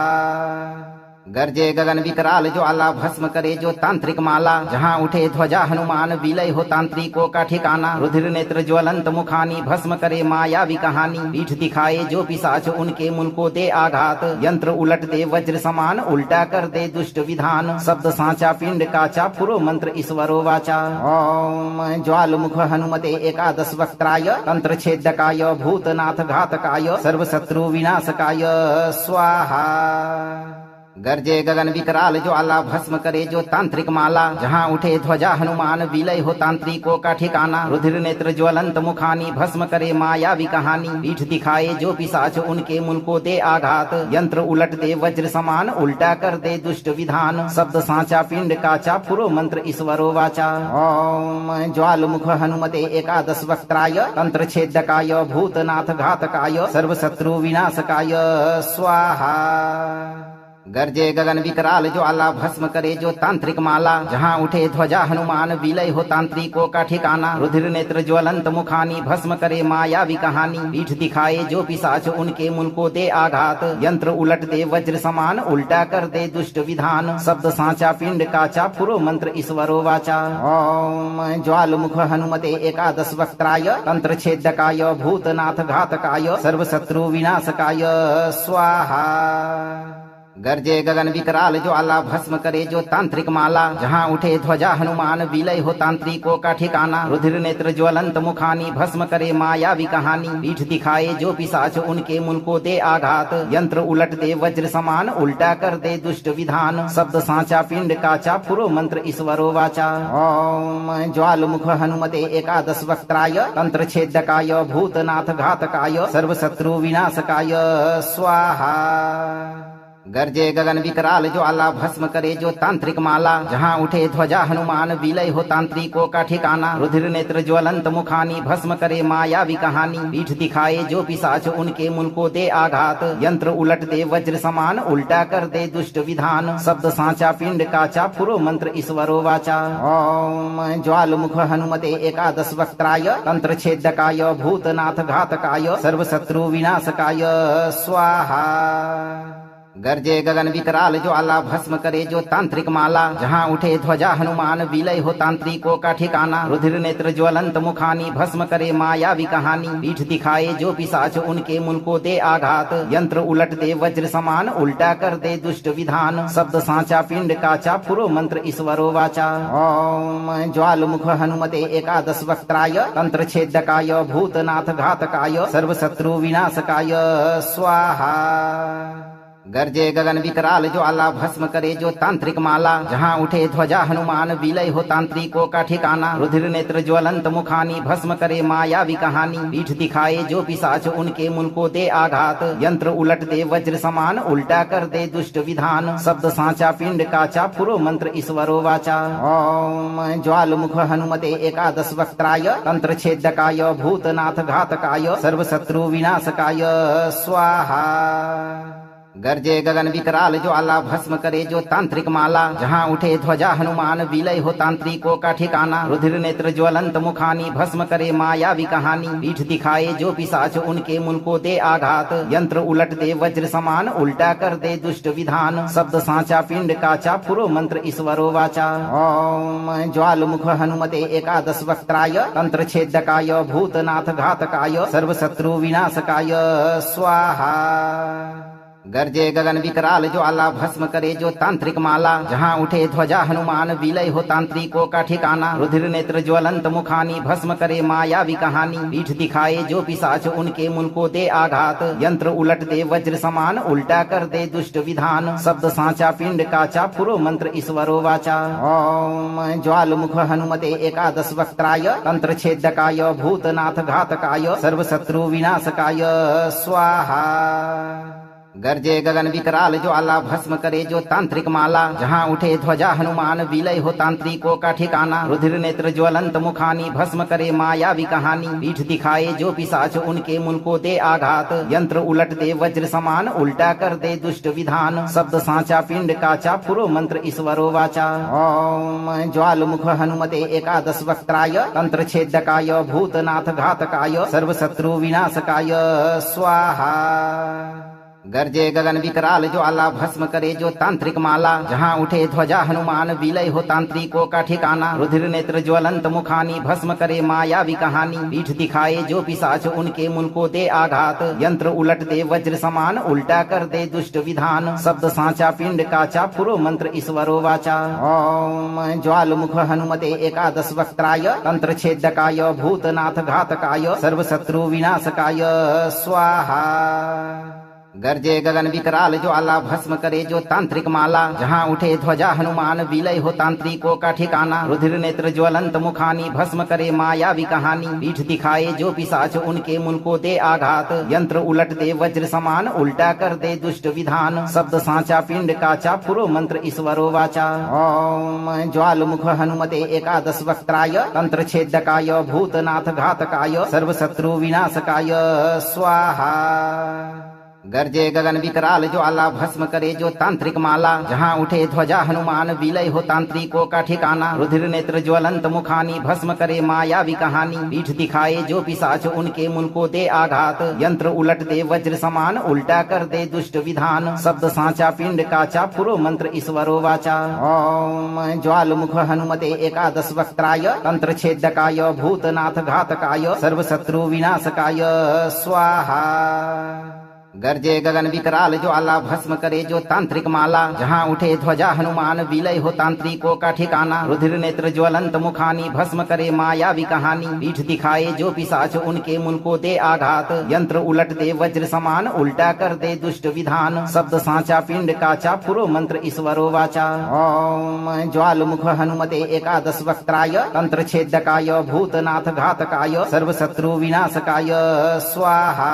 गर्जे गगन विकराल ज्वाला भस्म करे जो तांत्रिक माला जहाँ उठे ध्वजा हनुमान विलय हो तांत्रिकों का ठिकाना रुधिर नेत्र ज्वलंत मुखानी भस्म करे मायावी कहानी पीठ दिखाए जो पिशाच उनके मुल को दे आघात यंत्र उलट दे वज्र समान उल्टा कर दे दुष्ट विधान शब्द सांचा पिंड काचा पुरो मंत्र ईश्वरो वाचा ओम ज्वाल मुख हनुमते एकादश वक्त्राय तंत्र छेदकाय भूतनाथ घातकाय सर्व शत्रु विनाशकाय स्वाहा गर्जे गगन विकराल ज्वाला भस्म करे जो तांत्रिक माला जहाँ उठे ध्वजा हनुमान विलय हो तांत्रिकों का ठिकाना रुधिर नेत्र ज्वलंत मुखानी भस्म करे मायावी कहानी पीठ दिखाए जो पिशाच उनके मुल को दे आघात यंत्र उलट दे वज्र समान उल्टा कर दे दुष्ट विधान शब्द सांचा पिंड काचा पुरो मंत्र ईश्वरो वाचा ओम ज्वाल मुख हनुमते एकादश वक्त्राय तंत्र छेदकाय भूतनाथ घातकाय सर्व शत्रु विनाशकाय स्वाहा गर्जे गगन विकराल ज्वाला भस्म करे जो तांत्रिक माला जहाँ उठे ध्वजा हनुमान विलय हो तांत्रिकों का ठिकाना रुधिर नेत्र ज्वलंत मुखानी भस्म करे मायावी कहानी पीठ दिखाए जो पिशाच उनके मुल को दे आघात यंत्र उलट दे वज्र समान उल्टा कर दे दुष्ट विधान शब्द सांचा पिंड काचा पुरो मंत्र ईश्वरो वाचा ओम ज्वाल मुख हनुमते एकादश वक्त्राय तंत्र छेदकाय भूतनाथ घातकाय सर्व शत्रु विनाशकाय स्वाहा गर्जे गगन विकराल ज्वाला भस्म करे जो तांत्रिक माला जहाँ उठे ध्वजा हनुमान विलय हो तांत्रिकों का ठिकाना रुधिर नेत्र ज्वलंत मुखानी भस्म करे मायावी कहानी पीठ दिखाए जो पिशाच उनके मुल को दे आघात यंत्र उलट दे वज्र समान उल्टा कर दे दुष्ट विधान शब्द सांचा पिंड काचा पुरो मंत्र ईश्वरो वाचा ओम ज्वाल मुख हनुमते एकादश वक्त्राय तंत्र छेदकाय भूतनाथ घातकाय सर्व शत्रु विनाशकाय स्वाहा गर्जे गगन विकराल ज्वाला भस्म करे जो तांत्रिक माला जहाँ उठे ध्वजा हनुमान विलय हो तांत्रिकों का ठिकाना रुधिर नेत्र ज्वलंत मुखानी भस्म करे मायावी कहानी पीठ दिखाए जो पिशाच उनके मुल को दे आघात यंत्र उलट दे वज्र समान उल्टा कर दे दुष्ट विधान शब्द सांचा पिंड काचा पुरो मंत्र ईश्वरो वाचा ओम ज्वाल मुख हनुमते एकादश वक्त्राय तंत्र छेदकाय भूतनाथ घातकाय सर्व शत्रु विनाशकाय स्वाहा गर्जे गगन विकराल ज्वाला भस्म करे जो तांत्रिक माला जहाँ उठे ध्वजा हनुमान विलय हो तांत्रिकों का ठिकाना रुधिर नेत्र ज्वलंत मुखानी भस्म करे मायावी कहानी पीठ दिखाए जो पिशाच उनके मुल को दे आघात यंत्र उलट दे वज्र समान उल्टा कर दे दुष्ट विधान शब्द सांचा पिंड काचा पुरो मंत्र ईश्वरो वाचा ओम ज्वाल मुख हनुमते एकादश वक्त्राय तंत्र छेदकाय भूतनाथ घातकाय सर्व शत्रु विनाशकाय स्वाहा गर्जे गगन विकराल ज्वाला भस्म करे जो तांत्रिक माला जहाँ उठे ध्वजा हनुमान विलय हो तांत्रिकों का ठिकाना रुधिर नेत्र ज्वलंत मुखानी भस्म करे मायावी कहानी पीठ दिखाए जो पिशाच उनके मुल को दे आघात यंत्र उलट दे वज्र समान उल्टा कर दे दुष्ट विधान शब्द सांचा पिंड काचा पुरो मंत्र ईश्वरो वाचा ओम ज्वाल मुख हनुमते एकादश वक्त्राय तंत्र छेदकाय भूतनाथ घातकाय सर्व शत्रु विनाशकाय स्वाहा गर्जे गगन विकराल ज्वाला भस्म करे जो तांत्रिक माला जहाँ उठे ध्वजा हनुमान विलय हो तांत्रिकों का ठिकाना रुधिर नेत्र ज्वलंत मुखानी भस्म करे मायावी कहानी पीठ दिखाए जो पिशाच उनके मुल को दे आघात यंत्र उलट दे वज्र समान उल्टा कर दे दुष्ट विधान शब्द सांचा पिंड काचा पुरो मंत्र ईश्वरो वाचा ओम ज्वाल मुख हनुमते एकादश वक्त्राय तंत्र छेदकाय भूतनाथ घातकाय सर्व शत्रु विनाशकाय स्वाहा गर्जे गगन विकराल ज्वाला भस्म करे जो तांत्रिक माला जहाँ उठे ध्वजा हनुमान विलय हो तांत्रिकों का ठिकाना रुधिर नेत्र ज्वलंत मुखानी भस्म करे मायावी कहानी पीठ दिखाए जो पिशाच उनके मुल को दे आघात यंत्र उलट दे वज्र समान उल्टा कर दे दुष्ट विधान शब्द सांचा पिंड काचा पुरो मंत्र ईश्वरो वाचा ओम ज्वाल मुख हनुमते एकादश वक्त्राय तंत्र छेदकाय भूतनाथ घातकाय सर्व शत्रु विनाशकाय स्वाहा गर्जे गगन विकराल ज्वाला भस्म करे जो तांत्रिक माला जहाँ उठे ध्वजा हनुमान विलय हो तांत्रिकों का ठिकाना रुधिर नेत्र ज्वलंत मुखानी भस्म करे मायावी कहानी पीठ दिखाए जो पिशाच उनके मुल को दे आघात यंत्र उलट दे वज्र समान उल्टा कर दे दुष्ट विधान शब्द सांचा पिंड काचा पुरो मंत्र ईश्वरो वाचा ओम ज्वाल मुख हनुमते एकादश वक्त्राय तंत्र छेदकाय भूतनाथ घातकाय सर्व शत्रु विनाशकाय स्वाहा गर्जे गगन विकराल ज्वाला भस्म करे जो तांत्रिक माला जहाँ उठे ध्वजा हनुमान विलय हो तांत्रिकों का ठिकाना रुधिर नेत्र ज्वलंत मुखानी भस्म करे मायावी कहानी पीठ दिखाए जो पिशाच उनके मुल को दे आघात यंत्र उलट दे वज्र समान उल्टा कर दे दुष्ट विधान शब्द सांचा पिंड काचा पुरो मंत्र ईश्वरो वाचा ओम ज्वाल मुख हनुमते एकादश वक्त्राय तंत्र छेदकाय भूतनाथ घातकाय सर्व शत्रु विनाशकाय स्वाहा गर्जे गगन विकराल ज्वाला भस्म करे जो तांत्रिक माला जहाँ उठे ध्वजा हनुमान विलय हो तांत्रिकों का ठिकाना रुधिर नेत्र ज्वलंत मुखानी भस्म करे मायावी कहानी पीठ दिखाए जो पिशाच उनके मुल को दे आघात यंत्र उलट दे वज्र समान उल्टा कर दे दुष्ट विधान शब्द सांचा पिंड काचा पुरो मंत्र ईश्वरो वाचा ओम ज्वाल मुख हनुमते एकादश वक्त्राय तंत्र छेदकाय भूतनाथ घातकाय सर्व शत्रु विनाशकाय स्वाहा गर्जे गगन विकराल ज्वाला भस्म करे जो तांत्रिक माला जहाँ उठे ध्वजा हनुमान विलय हो तांत्रिकों का ठिकाना रुधिर नेत्र ज्वलंत मुखानी भस्म करे मायावी कहानी पीठ दिखाए जो पिशाच उनके मुल को दे आघात यंत्र उलट दे वज्र समान उल्टा कर दे दुष्ट विधान शब्द सांचा पिंड काचा पुरो मंत्र ईश्वरो वाचा ओम ज्वाल मुख हनुमते एकादश वक्त्राय तंत्र छेदकाय भूतनाथ घातकाय सर्व शत्रु विनाशकाय स्वाहा गर्जे गगन विकराल ज्वाला भस्म करे जो तांत्रिक माला जहाँ उठे ध्वजा हनुमान विलय हो तांत्रिकों का ठिकाना रुधिर नेत्र ज्वलंत मुखानी भस्म करे मायावी कहानी पीठ दिखाए जो पिशाच उनके मुल को दे आघात यंत्र उलट दे वज्र समान उल्टा कर दे दुष्ट विधान शब्द सांचा पिंड काचा पुरो मंत्र ईश्वरो वाचा ओम ज्वाल मुख हनुमते एकादश वक्त्राय तंत्र छेदकाय भूतनाथ घातकाय सर्व शत्रु विनाशकाय स्वाहा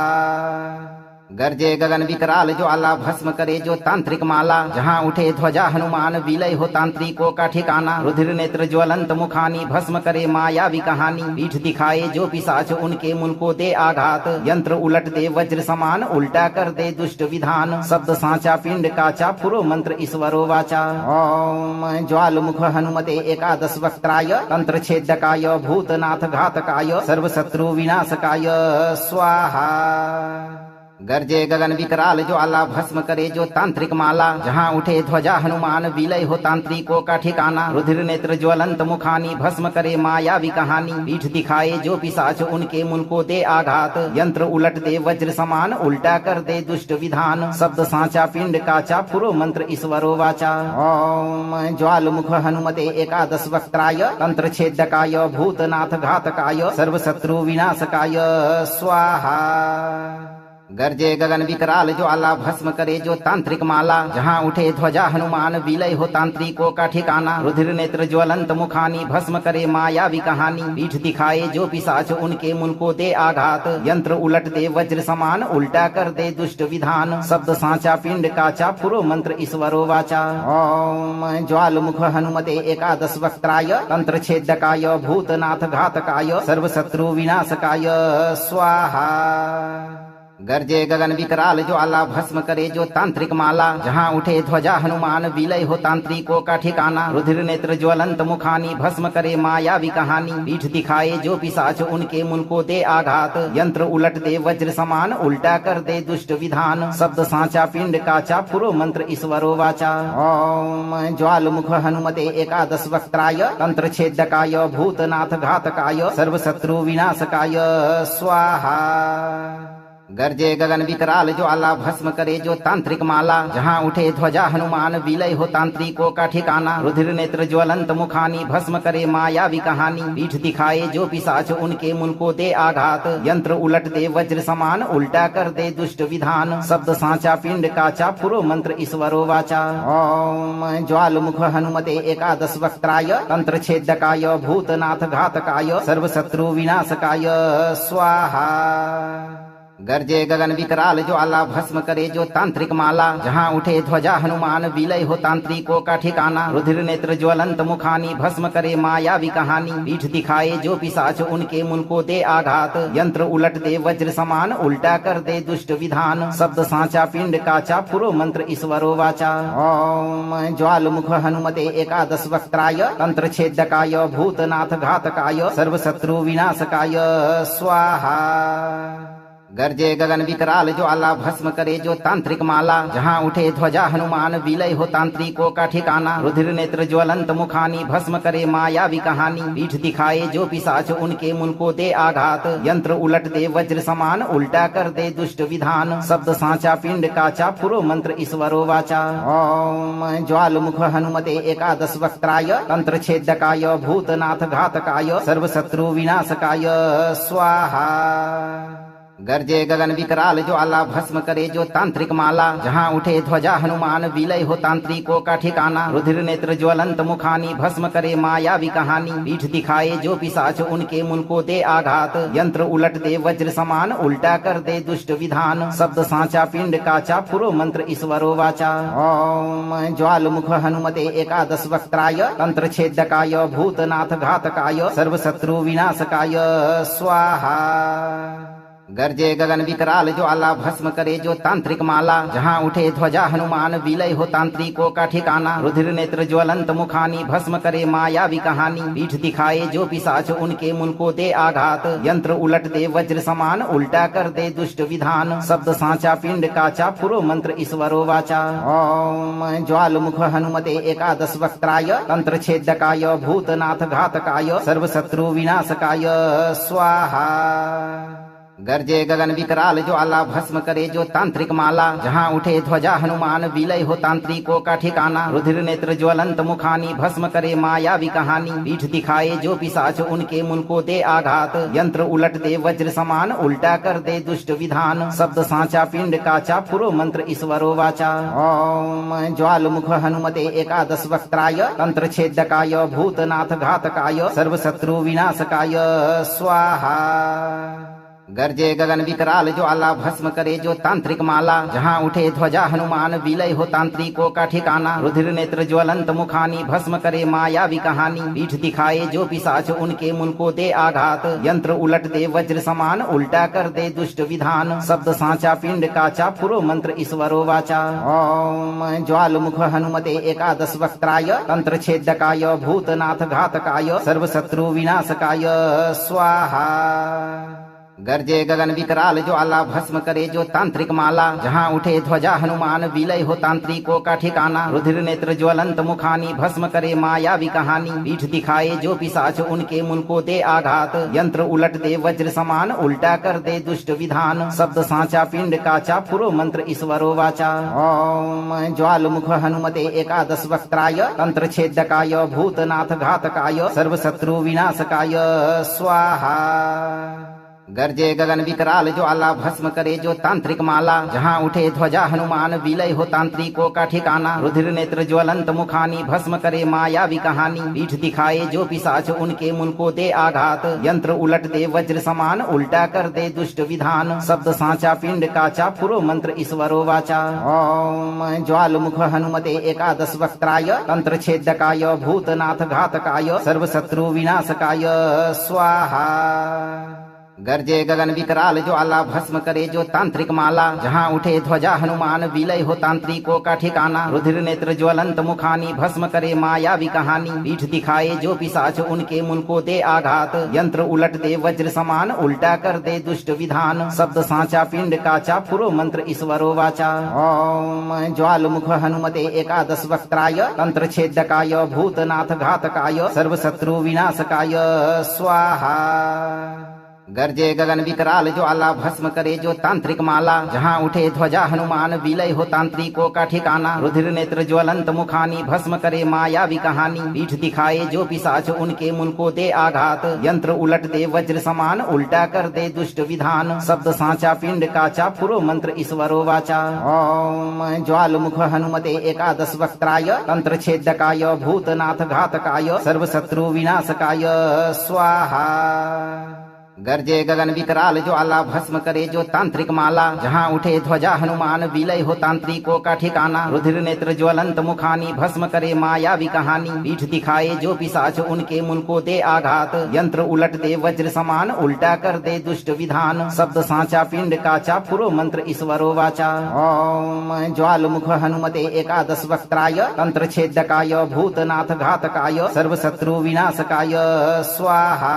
गर्जे गगन विकराल ज्वाला भस्म करे जो तांत्रिक माला जहाँ उठे ध्वजा हनुमान विलय हो तांत्रिकों का ठिकाना रुधिर नेत्र ज्वलंत मुखानी भस्म करे मायावी कहानी पीठ दिखाए जो पिशाच उनके मुल को दे आघात यंत्र उलट दे वज्र समान उल्टा कर दे दुष्ट विधान शब्द सांचा पिंड काचा पुरो मंत्र ईश्वरो वाचा ओम ज्वाल मुख हनुमते एकादश वक्त्राय तंत्र छेदकाय भूतनाथ घातकाय सर्व शत्रु विनाशकाय स्वाहा गर्जे गगन विकराल ज्वाला भस्म करे जो तांत्रिक माला जहाँ उठे ध्वजा हनुमान विलय हो तांत्रिकों का ठिकाना रुधिर नेत्र ज्वलंत मुखानी भस्म करे मायावी कहानी पीठ दिखाए जो पिशाच उनके मुल को दे आघात यंत्र उलट दे वज्र समान उल्टा कर दे दुष्ट विधान शब्द सांचा पिंड काचा पुरो मंत्र ईश्वरो वाचा ओम ज्वाल मुख हनुमते एकादश वक्त्राय तंत्र छेदकाय भूतनाथ घातकाय सर्वशत्रु विनाशकाय स्वाहा गर्जे गगन विकराल ज्वाला भस्म करे जो तांत्रिक माला जहाँ उठे ध्वजा हनुमान विलय हो तांत्रिकों का ठिकाना रुधिर नेत्र ज्वलंत मुखानी भस्म करे मायावी कहानी पीठ दिखाए जो पिशाच उनके मुल को दे आघात यंत्र उलट दे वज्र समान उल्टा कर दे दुष्ट विधान शब्द सांचा पिंड काचा पुरो मंत्र ईश्वरो वाचा ओम ज्वाल मुख हनुमते एकादश वक्त्राय तंत्र छेदकाय भूतनाथ घातकाय सर्वशत्रु विनाशकाय स्वाहा गर्जे गगन विकराल ज्वाला भस्म करे जो तांत्रिक माला जहाँ उठे ध्वजा हनुमान विलय हो तांत्रिकों का ठिकाना रुधिर नेत्र ज्वलंत मुखानी भस्म करे मायावी कहानी पीठ दिखाए जो पिशाच उनके मुल को दे आघात यंत्र उलट दे वज्र समान उल्टा कर दे दुष्ट विधान शब्द सांचा पिंड काचा पुरो मंत्र ईश्वरो वाचा ओम ज्वाल मुख हनुमते एकादश वक्त्राय तंत्र छेदकाय भूतनाथ घातकाय सर्वशत्रु विनाशकाय स्वाहा गर्जे गगन विकराल ज्वाला भस्म करे जो तांत्रिक माला जहाँ उठे ध्वजा हनुमान विलय हो तांत्रिकों का ठिकाना रुधिर नेत्र ज्वलंत मुखानी भस्म करे मायावी कहानी पीठ दिखाए जो पिशाच उनके मुल को दे आघात यंत्र उलट दे वज्र समान उल्टा कर दे दुष्ट विधान शब्द सांचा पिंड काचा पुरो मंत्र ईश्वरो वाचा ओम ज्वाल मुख हनुमते एकादश वक्त्राय तंत्र छेदकाय भूतनाथ घातकाय सर्वशत्रु विनाशकाय स्वाहा गर्जे गगन विकराल ज्वाला भस्म करे जो तांत्रिक माला जहाँ उठे ध्वजा हनुमान विलय हो तांत्रिकों का ठिकाना रुधिर नेत्र ज्वलंत मुखानी भस्म करे मायावी कहानी पीठ दिखाए जो पिशाच उनके मुल को दे आघात यंत्र उलट दे वज्र समान उल्टा कर दे दुष्ट विधान शब्द सांचा पिंड काचा पुरो मंत्र ईश्वरो वाचा ओम ज्वाल मुख हनुमते एकादश वक्त्राय तंत्र छेदकाय भूतनाथ घातकाय सर्वशत्रु विनाशकाय स्वाहा गर्जे गगन विकराल ज्वाला भस्म करे जो तांत्रिक माला जहाँ उठे ध्वजा हनुमान विलय हो तांत्रिकों का ठिकाना रुधिर नेत्र ज्वलंत मुखानी भस्म करे मायावी कहानी पीठ दिखाए जो पिशाच उनके मुल को दे आघात यंत्र उलट दे वज्र समान उल्टा कर दे दुष्ट विधान शब्द सांचा पिंड काचा पुरो मंत्र ईश्वरो वाचा ओम ज्वाल मुख हनुमते एकादश वक्त्राय तंत्र छेदकाय भूतनाथ घातकाय सर्वशत्रु विनाशकाय स्वाहा गर्जे गगन विकराल ज्वाला भस्म करे जो तांत्रिक माला जहाँ उठे ध्वजा हनुमान विलय हो तांत्रिकों का ठिकाना रुधिर नेत्र ज्वलंत मुखानी भस्म करे मायावी कहानी पीठ दिखाए जो पिशाच उनके मुल को दे आघात यंत्र उलट दे वज्र समान उल्टा कर दे दुष्ट विधान शब्द सांचा पिंड काचा पुरो मंत्र ईश्वरो वाचा ओम ज्वाल मुख हनुमते एकादश वक्त्राय तंत्र छेदकाय भूतनाथ घातकाय सर्वशत्रु विनाशकाय स्वाहा गर्जे गगन विकराल ज्वाला भस्म करे जो तांत्रिक माला जहाँ उठे ध्वजा हनुमान विलय हो तांत्रिकों का ठिकाना रुधिर नेत्र ज्वलंत मुखानी भस्म करे मायावी कहानी पीठ दिखाए जो पिशाच उनके मुल को दे आघात यंत्र उलट दे वज्र समान उल्टा कर दे दुष्ट विधान शब्द सांचा पिंड काचा पुरो मंत्र ईश्वरो वाचा ओम ज्वाल मुख हनुमते एकादश वक्त्राय तंत्र छेदकाय भूतनाथ घातकाय सर्वशत्रु विनाशकाय स्वाहा गर्जे गगन विकराल ज्वाला भस्म करे जो तांत्रिक माला जहाँ उठे ध्वजा हनुमान विलय हो तांत्रिकों का ठिकाना रुधिर नेत्र ज्वलंत मुखानी भस्म करे मायावी कहानी पीठ दिखाए जो पिशाच उनके मुल को दे आघात यंत्र उलट दे वज्र समान उल्टा कर दे दुष्ट विधान शब्द सांचा पिंड काचा पुरो मंत्र ईश्वरो वाचा ओम ज्वाल मुख हनुमते एकादश वक्त्राय तंत्र छेदकाय भूतनाथ घातकाय सर्वशत्रु विनाशकाय स्वाहा गर्जे गगन विकराल ज्वाला भस्म करे जो तांत्रिक माला जहाँ उठे ध्वजा हनुमान विलय हो तांत्रिकों का ठिकाना रुधिर नेत्र ज्वलंत मुखानी भस्म करे मायावी कहानी पीठ दिखाए जो पिशाच उनके मुल को दे आघात यंत्र उलट दे वज्र समान उल्टा कर दे दुष्ट विधान शब्द सांचा पिंड काचा पुरो मंत्र ईश्वरो वाचा ओम ज्वाल मुख हनुमते एकादश वक्त्राय तंत्र छेदकाय भूतनाथ घातकाय सर्वशत्रु विनाशकाय स्वाहा गर्जे गगन विकराल ज्वाला भस्म करे जो तांत्रिक माला जहाँ उठे ध्वजा हनुमान विलय हो तांत्रिकों का ठिकाना रुधिर नेत्र ज्वलंत मुखानी भस्म करे मायावी कहानी पीठ दिखाए जो पिशाच उनके मुन को दे आघात यंत्र उलट दे वज्र समान उल्टा कर दे दुष्ट विधान शब्द सांचा पिंड काचा पुरो मंत्र ईश्वरो वाचा ओम ज्वाल मुख हनुमते एकादश वक्त्राय तंत्र छेदकाय भूतनाथ घातकाय सर्व शत्रु विनाशकाय स्वाहा गर्जे गगन विकराल ज्वाला भस्म करे जो तांत्रिक माला जहाँ उठे ध्वजा हनुमान विलय हो तांत्रिकों का ठिकाना रुधिर नेत्र ज्वलंत मुखानी भस्म करे मायावी कहानी पीठ दिखाए जो पिशाच उनके मुन को दे आघात यंत्र उलट दे वज्र समान उल्टा कर दे दुष्ट विधान शब्द सांचा पिंड काचा पुरो मंत्र ईश्वरो वाचा ओम ज्वाल मुख हनुमते एकादश वक्त्राय तंत्र छेदकाय भूतनाथ घातकाय सर्व शत्रु विनाशकाय स्वाहा गर्जे गगन विकराल ज्वाला भस्म करे जो तांत्रिक माला जहाँ उठे ध्वजा हनुमान विलय हो तांत्रिकों का ठिकाना रुधिर नेत्र ज्वलंत मुखानी भस्म करे मायावी कहानी पीठ दिखाए जो पिशाच उनके मुन को दे आघात यंत्र उलट दे वज्र समान उल्टा कर दे दुष्ट विधान शब्द सांचा पिंड काचा पुरो मंत्र ईश्वरो वाचा ओम ज्वाल मुख हनुमते एकादश वक्त्राय तंत्र छेदकाय भूतनाथ घातकाय सर्व शत्रु विनाशकाय स्वाहा गर्जे गगन विकराल ज्वाला भस्म करे जो तांत्रिक माला जहाँ उठे ध्वजा हनुमान विलय हो तांत्रिकों का ठिकाना रुधिर नेत्र ज्वलंत मुखानी भस्म करे मायावी कहानी पीठ दिखाए जो पिशाच उनके मुन को दे आघात यंत्र उलट दे वज्र समान उल्टा कर दे दुष्ट विधान शब्द सांचा पिंड काचा पुरो मंत्र ईश्वरो वाचा ओम ज्वाल मुख हनुमते एकादश वक्त्राय तंत्र छेदकाय भूतनाथ घातकाय सर्व शत्रु विनाशकाय स्वाहा गर्जे गगन विकराल ज्वाला भस्म करे जो तांत्रिक माला जहाँ उठे ध्वजा हनुमान विलय हो तांत्रिकों का ठिकाना रुधिर नेत्र ज्वलंत मुखानी भस्म करे मायावी कहानी पीठ दिखाए जो पिशाच उनके मुन को दे आघात यंत्र उलट दे वज्र समान उल्टा कर दे दुष्ट विधान शब्द सांचा पिंड काचा पुरो मंत्र ईश्वरो वाचा ओम ज्वाल मुख हनुमते एकादश वक्त्राय तंत्र छेदकाय भूतनाथ घातकाय सर्व शत्रु विनाशकाय स्वाहा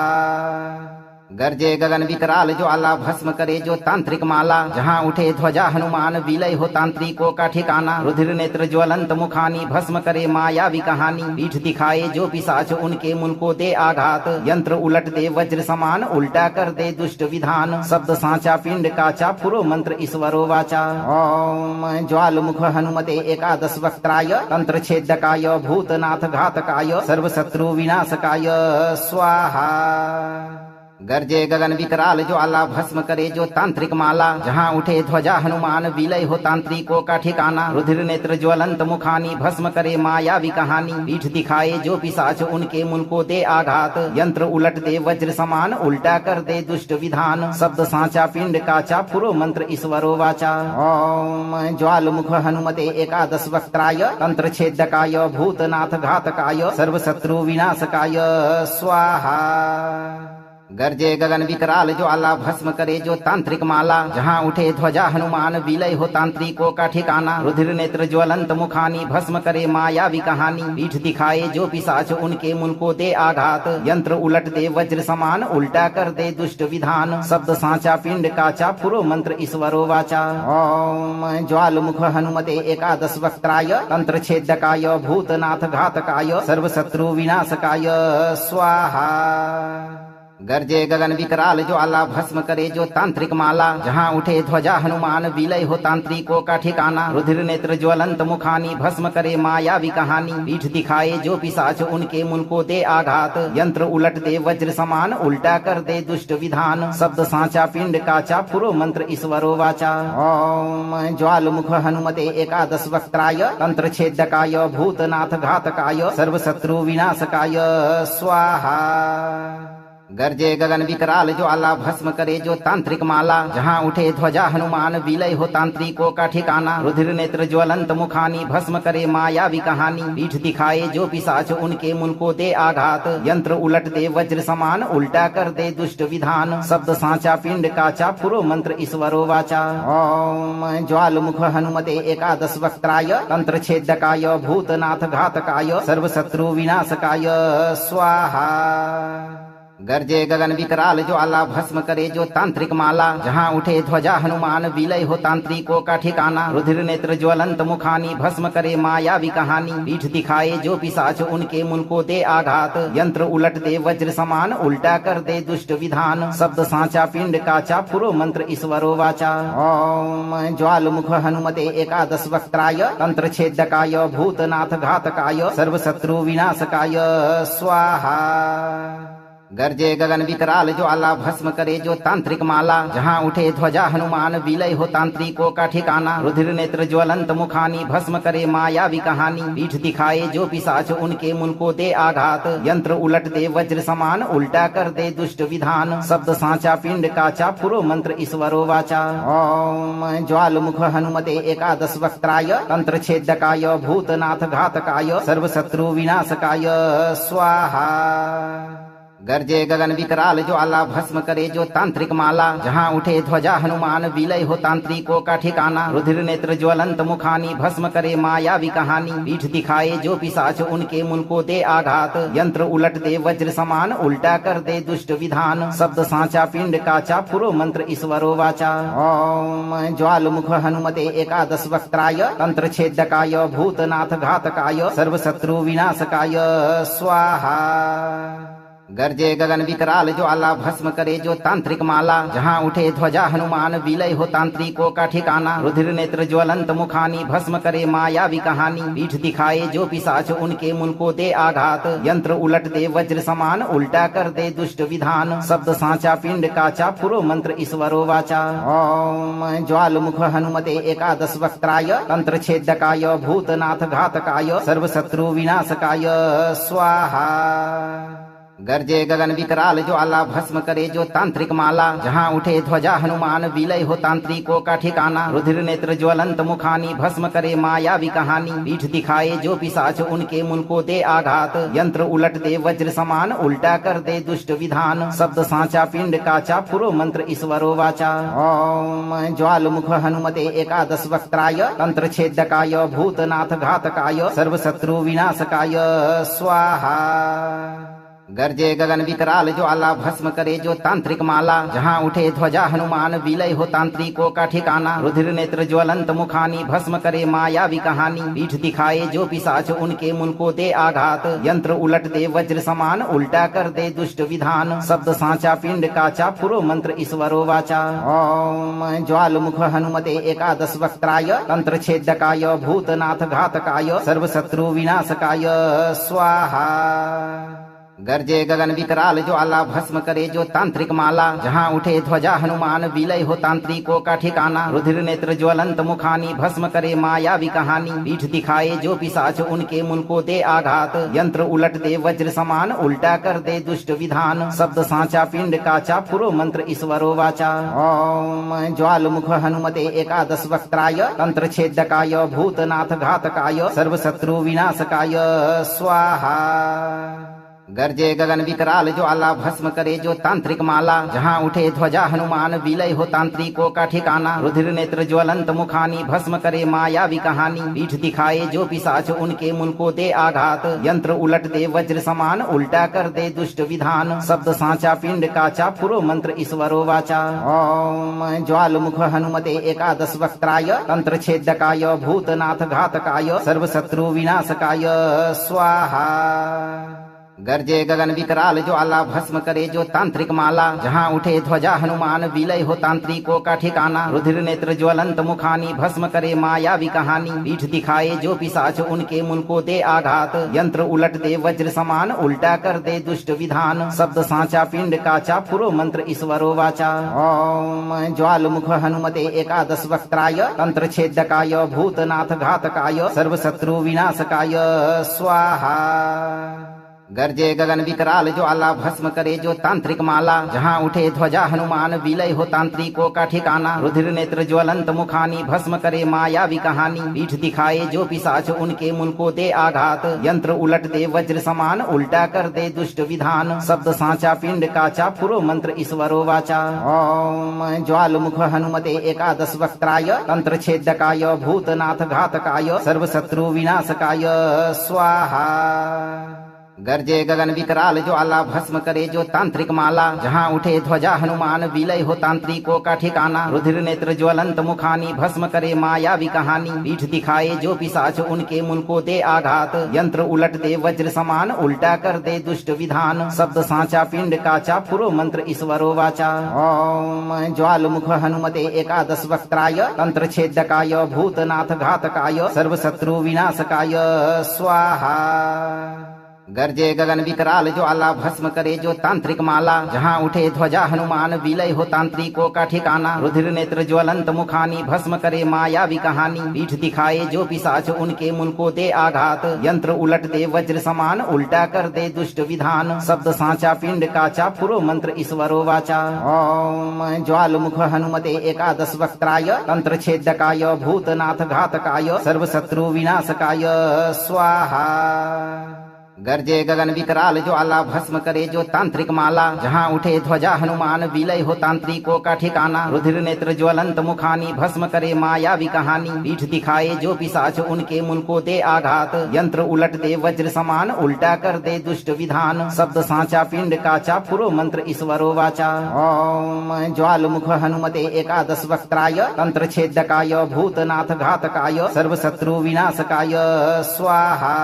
गर्जे गगन विकराल ज्वाला भस्म करे जो तांत्रिक माला जहाँ उठे ध्वजा हनुमान विलय हो तांत्रिकों का ठिकाना रुधिर नेत्र ज्वलंत मुखानी भस्म करे मायावी कहानी पीठ दिखाए जो पिशाच उनके मुन को दे आघात यंत्र उलट दे वज्र समान उल्टा कर दे दुष्ट विधान शब्द सांचा पिंड काचा पुरो मंत्र ईश्वरो वाचा ओम ज्वाल मुख हनुमते एकादश वक्त्राय तंत्र छेदकाय भूतनाथ घातकाय सर्व शत्रु विनाशकाय स्वाहा गर्जे गगन विकराल ज्वाला भस्म करे जो तांत्रिक माला जहाँ उठे ध्वजा हनुमान विलय हो तांत्रिकों का ठिकाना रुधिर नेत्र ज्वलंत मुखानी भस्म करे मायावी कहानी पीठ दिखाए जो पिशाच उनके मुन को दे आघात यंत्र उलट दे वज्र समान उल्टा कर दे दुष्ट विधान शब्द सांचा पिंड काचा पुरो मंत्र ईश्वरो वाचा ओम ज्वाल मुख हनुमते एकादश वक्त्राय तंत्र छेदकाय भूतनाथ घातकाय सर्व शत्रु विनाशकाय स्वाहा गर्जे गगन विकराल ज्वाला भस्म करे जो तांत्रिक माला जहाँ उठे ध्वजा हनुमान विलय हो तांत्रिकों का ठिकाना रुधिर नेत्र ज्वलंत मुखानी भस्म करे मायावी कहानी पीठ दिखाए जो पिशाच उनके मुन को दे आघात यंत्र उलट दे वज्र समान उल्टा कर दे दुष्ट विधान शब्द सांचा पिंड काचा पुरो मंत्र ईश्वरो वाचा ओम ज्वाल मुख हनुमते एकादश वक्त्राय तंत्र छेदकाय भूतनाथ घातकाय सर्व शत्रु विनाशकाय स्वाहा गर्जे गगन विकराल ज्वाला भस्म करे जो तांत्रिक माला जहाँ उठे ध्वजा हनुमान विलय हो तांत्रिकों का ठिकाना रुधिर नेत्र ज्वलंत मुखानी भस्म करे मायावी कहानी पीठ दिखाए जो पिशाच उनके मुन को दे आघात यंत्र उलट दे वज्र समान उल्टा कर दे दुष्ट विधान शब्द सांचा पिंड काचा पुरो मंत्र ईश्वरो वाचा ओम ज्वाल मुख हनुमते एकादश वक्त्राय तंत्र छेदकाय भूतनाथ घातकाय सर्व शत्रु विनाशकाय स्वाहा गर्जे गगन विकराल ज्वाला भस्म करे जो तांत्रिक माला जहाँ उठे ध्वजा हनुमान विलय हो तांत्रिकों का ठिकाना रुधिर नेत्र ज्वलंत मुखानी भस्म करे मायावी कहानी पीठ दिखाए जो पिशाच उनके मुन को दे आघात यंत्र उलट दे वज्र समान उल्टा कर दे दुष्ट विधान शब्द सांचा पिंड काचा पुरो मंत्र ईश्वरो वाचा ओम ज्वाल मुख हनुमते एकादश वक्त्राय तंत्र छेदकाय भूतनाथ घातकाय सर्व शत्रु विनाशकाय स्वाहा गर्जे गगन विकराल ज्वाला भस्म करे जो तांत्रिक माला जहाँ उठे ध्वजा हनुमान विलय हो तांत्रिकों का ठिकाना रुधिर नेत्र ज्वलंत मुखानी भस्म करे मायावी कहानी पीठ दिखाए जो पिशाच उनके मुल को दे आघात यंत्र उलट दे वज्र समान उल्टा कर दे दुष्ट विधान शब्द सांचा पिंड काचा फुरो मंत्र ईश्वरो वाचा ओम ज्वाल मुख हनुमते एकादश वक्त्राय तंत्र छेदकाय भूतनाथ घातकाय सर्व शत्रु विनाशकाय स्वाहा गर्जे गगन विकराल ज्वाला भस्म करे जो तांत्रिक माला जहाँ उठे ध्वजा हनुमान विलय हो तांत्रिकों का ठिकाना रुधिर नेत्र ज्वलंत मुखानी भस्म करे मायावी कहानी पीठ दिखाए जो पिशाच उनके मुल को दे आघात यंत्र उलट दे वज्र समान उल्टा कर दे दुष्ट विधान शब्द सांचा पिंड काचा फुरो मंत्र ईश्वरो वाचा ओम ज्वाल मुख हनुमते एकादश वक्त्राय तंत्र छेदकाय भूतनाथ घातकाय सर्व शत्रु विनाशकाय स्वाहा गर्जे गगन विकराल ज्वाला भस्म करे जो तांत्रिक माला जहाँ उठे ध्वजा हनुमान विलय हो तांत्रिकों का ठिकाना रुधिर नेत्र ज्वलंत मुखानी भस्म करे मायावी कहानी पीठ दिखाए जो पिशाच उनके मुल को दे आघात यंत्र उलट दे वज्र समान उल्टा कर दे दुष्ट विधान शब्द सांचा पिंड काचा फुरो मंत्र ईश्वरो वाचा ओम ज्वाल मुख हनुमते एकादश वक्त्राय तंत्र छेदकाय भूतनाथ घातकाय सर्व शत्रु विनाशकाय स्वाहा गर्जे गगन विकराल ज्वाला भस्म करे जो तांत्रिक माला जहाँ उठे ध्वजा हनुमान विलय हो तांत्रिकों का ठिकाना रुधिर नेत्र ज्वलंत मुखानी भस्म करे मायावी कहानी पीठ दिखाए जो पिशाच उनके मुल को दे आघात यंत्र उलट दे वज्र समान उल्टा कर दे दुष्ट विधान शब्द सांचा पिंड काचा फुरो मंत्र ईश्वरो वाचा ओम ज्वाल मुख हनुमते एकादश वक्त्राय तंत्र छेदकाय भूतनाथ घातकाय सर्व शत्रु विनाशकाय स्वाहा गर्जे गगन विकराल ज्वाला भस्म करे जो तांत्रिक माला जहाँ उठे ध्वजा हनुमान विलय हो तांत्रिकों का ठिकाना रुधिर नेत्र ज्वलंत मुखानी भस्म करे मायावी कहानी पीठ दिखाए जो पिशाच उनके मुल को दे आघात यंत्र उलट दे वज्र समान उल्टा कर दे दुष्ट विधान शब्द सांचा पिंड काचा फुरो मंत्र ईश्वरो वाचा ओम ज्वाल मुख हनुमते एकादश वक्त्राय तंत्र छेदकाय भूतनाथ घातकाय सर्व शत्रु विनाशकाय स्वाहा गर्जे गगन विकराल ज्वाला भस्म करे जो तांत्रिक माला जहाँ उठे ध्वजा हनुमान विलय हो तांत्रिकों का ठिकाना रुधिर नेत्र ज्वलंत मुखानी भस्म करे मायावी कहानी पीठ दिखाए जो पिशाच उनके मुल को दे आघात यंत्र उलट दे वज्र समान उल्टा कर दे दुष्ट विधान शब्द सांचा पिंड काचा फुरो मंत्र ईश्वरो वाचा ओम ज्वाल मुख हनुमते एकादश वक्त्राय तंत्र छेदकाय भूतनाथ घातकाय सर्व शत्रु विनाशकाय स्वाहा गर्जे गगन विकराल ज्वाला भस्म करे जो तांत्रिक माला जहाँ उठे ध्वजा हनुमान विलय हो तांत्रिकों का ठिकाना रुधिर नेत्र ज्वलंत मुखानी भस्म करे मायावी कहानी पीठ दिखाए जो पिशाच उनके मुल को दे आघात यंत्र उलट दे वज्र समान उल्टा कर दे दुष्ट विधान शब्द सांचा पिंड काचा फुरो मंत्र ईश्वरो वाचा ओम ज्वाल मुख हनुमते एकादश वक्त्राय तंत्र छेदकाय भूतनाथ घातकाय सर्व शत्रु विनाशकाय स्वाहा गर्जे गगन विकराल ज्वाला भस्म करे जो तांत्रिक माला जहाँ उठे ध्वजा हनुमान विलय हो तांत्रिकों का ठिकाना रुधिर नेत्र ज्वलंत मुखानी भस्म करे मायावी कहानी पीठ दिखाए जो पिशाच उनके मुल को दे आघात यंत्र उलट दे वज्र समान उल्टा कर दे दुष्ट विधान शब्द सांचा पिंड काचा फुरो मंत्र ईश्वरो वाचा ओम ज्वाल मुख हनुमते एकादश वक्त्राय तंत्र छेदकाय भूतनाथ घातकाय सर्व शत्रु विनाशकाय स्वाहा गर्जे गगन विकराल ज्वाला भस्म करे जो तांत्रिक माला जहाँ उठे ध्वजा हनुमान विलय हो तांत्रिकों का ठिकाना रुधिर नेत्र ज्वलंत मुखानी भस्म करे मायावी कहानी पीठ दिखाए जो पिशाच उनके मुल को दे आघात यंत्र उलट दे वज्र समान उल्टा कर दे दुष्ट विधान शब्द सांचा पिंड काचा फुरो मंत्र ईश्वरो वाचा ओम ज्वाल मुख हनुमते एकादश वक्त्राय तंत्र छेदकाय भूतनाथ घातकाय सर्व शत्रु विनाशकाय स्वाहा गर्जे गगन विकराल ज्वाला भस्म करे जो तांत्रिक माला जहाँ उठे ध्वजा हनुमान विलय हो तांत्रिकों का ठिकाना रुधिर नेत्र ज्वलंत मुखानी भस्म करे मायावी कहानी पीठ दिखाए जो पिशाच उनके मुल को दे आघात यंत्र उलट दे वज्र समान उल्टा कर दे दुष्ट विधान शब्द सांचा पिंड काचा फुरो मंत्र ईश्वरो वाचा ओम ज्वाल मुख हनुमते एकादश वक्त्राय तंत्र छेदकाय भूतनाथ घातकाय सर्व शत्रु विनाशकाय स्वाहा गर्जे गगन विकराल ज्वाला भस्म करे जो तांत्रिक माला जहाँ उठे ध्वजा हनुमान विलय हो तांत्रिकों का ठिकाना रुधिर नेत्र ज्वलंत मुखानी भस्म करे मायावी कहानी पीठ दिखाए जो पिशाच उनके मुल को दे आघात यंत्र उलट दे वज्र समान उल्टा कर दे दुष्ट विधान शब्द सांचा पिंड काचा फुरो मंत्र ईश्वरो वाचा ओम ज्वाल मुख हनुमते एकादश वक्त्राय तंत्र छेदकाय भूतनाथ घातकाय सर्व शत्रु विनाशकाय स्वाहा गर्जे गगन विकराल ज्वाला भस्म करे जो तांत्रिक माला जहाँ उठे ध्वजा हनुमान विलय हो तांत्रिकों का ठिकाना रुधिर नेत्र ज्वलंत मुखानी भस्म करे मायावी कहानी पीठ दिखाए जो पिशाच उनके मुल को दे आघात यंत्र उलट दे वज्र समान उल्टा कर दे दुष्ट विधान शब्द सांचा पिंड काचा फुरो मंत्र ईश्वरो वाचा ओम ज्वाल मुख हनुमते एकादश वक्त्राय तंत्र छेदकाय भूतनाथ घातकाय सर्व शत्रु विनाशकाय स्वाहा गर्जे गगन विकराल ज्वाला भस्म करे जो तांत्रिक माला जहाँ उठे ध्वजा हनुमान विलय हो तांत्रिकों का ठिकाना रुधिर नेत्र ज्वलंत मुखानी भस्म करे मायावी कहानी पीठ दिखाए जो पिशाच उनके मुल को दे आघात यंत्र उलट दे वज्र समान उल्टा कर दे दुष्ट विधान शब्द सांचा पिंड काचा फुरो मंत्र ईश्वरो वाचा ओम ज्वाल मुख हनुमते एकादश वक्त्राय तंत्र छेदकाय भूतनाथ घातकाय सर्व शत्रु विनाशकाय स्वाहा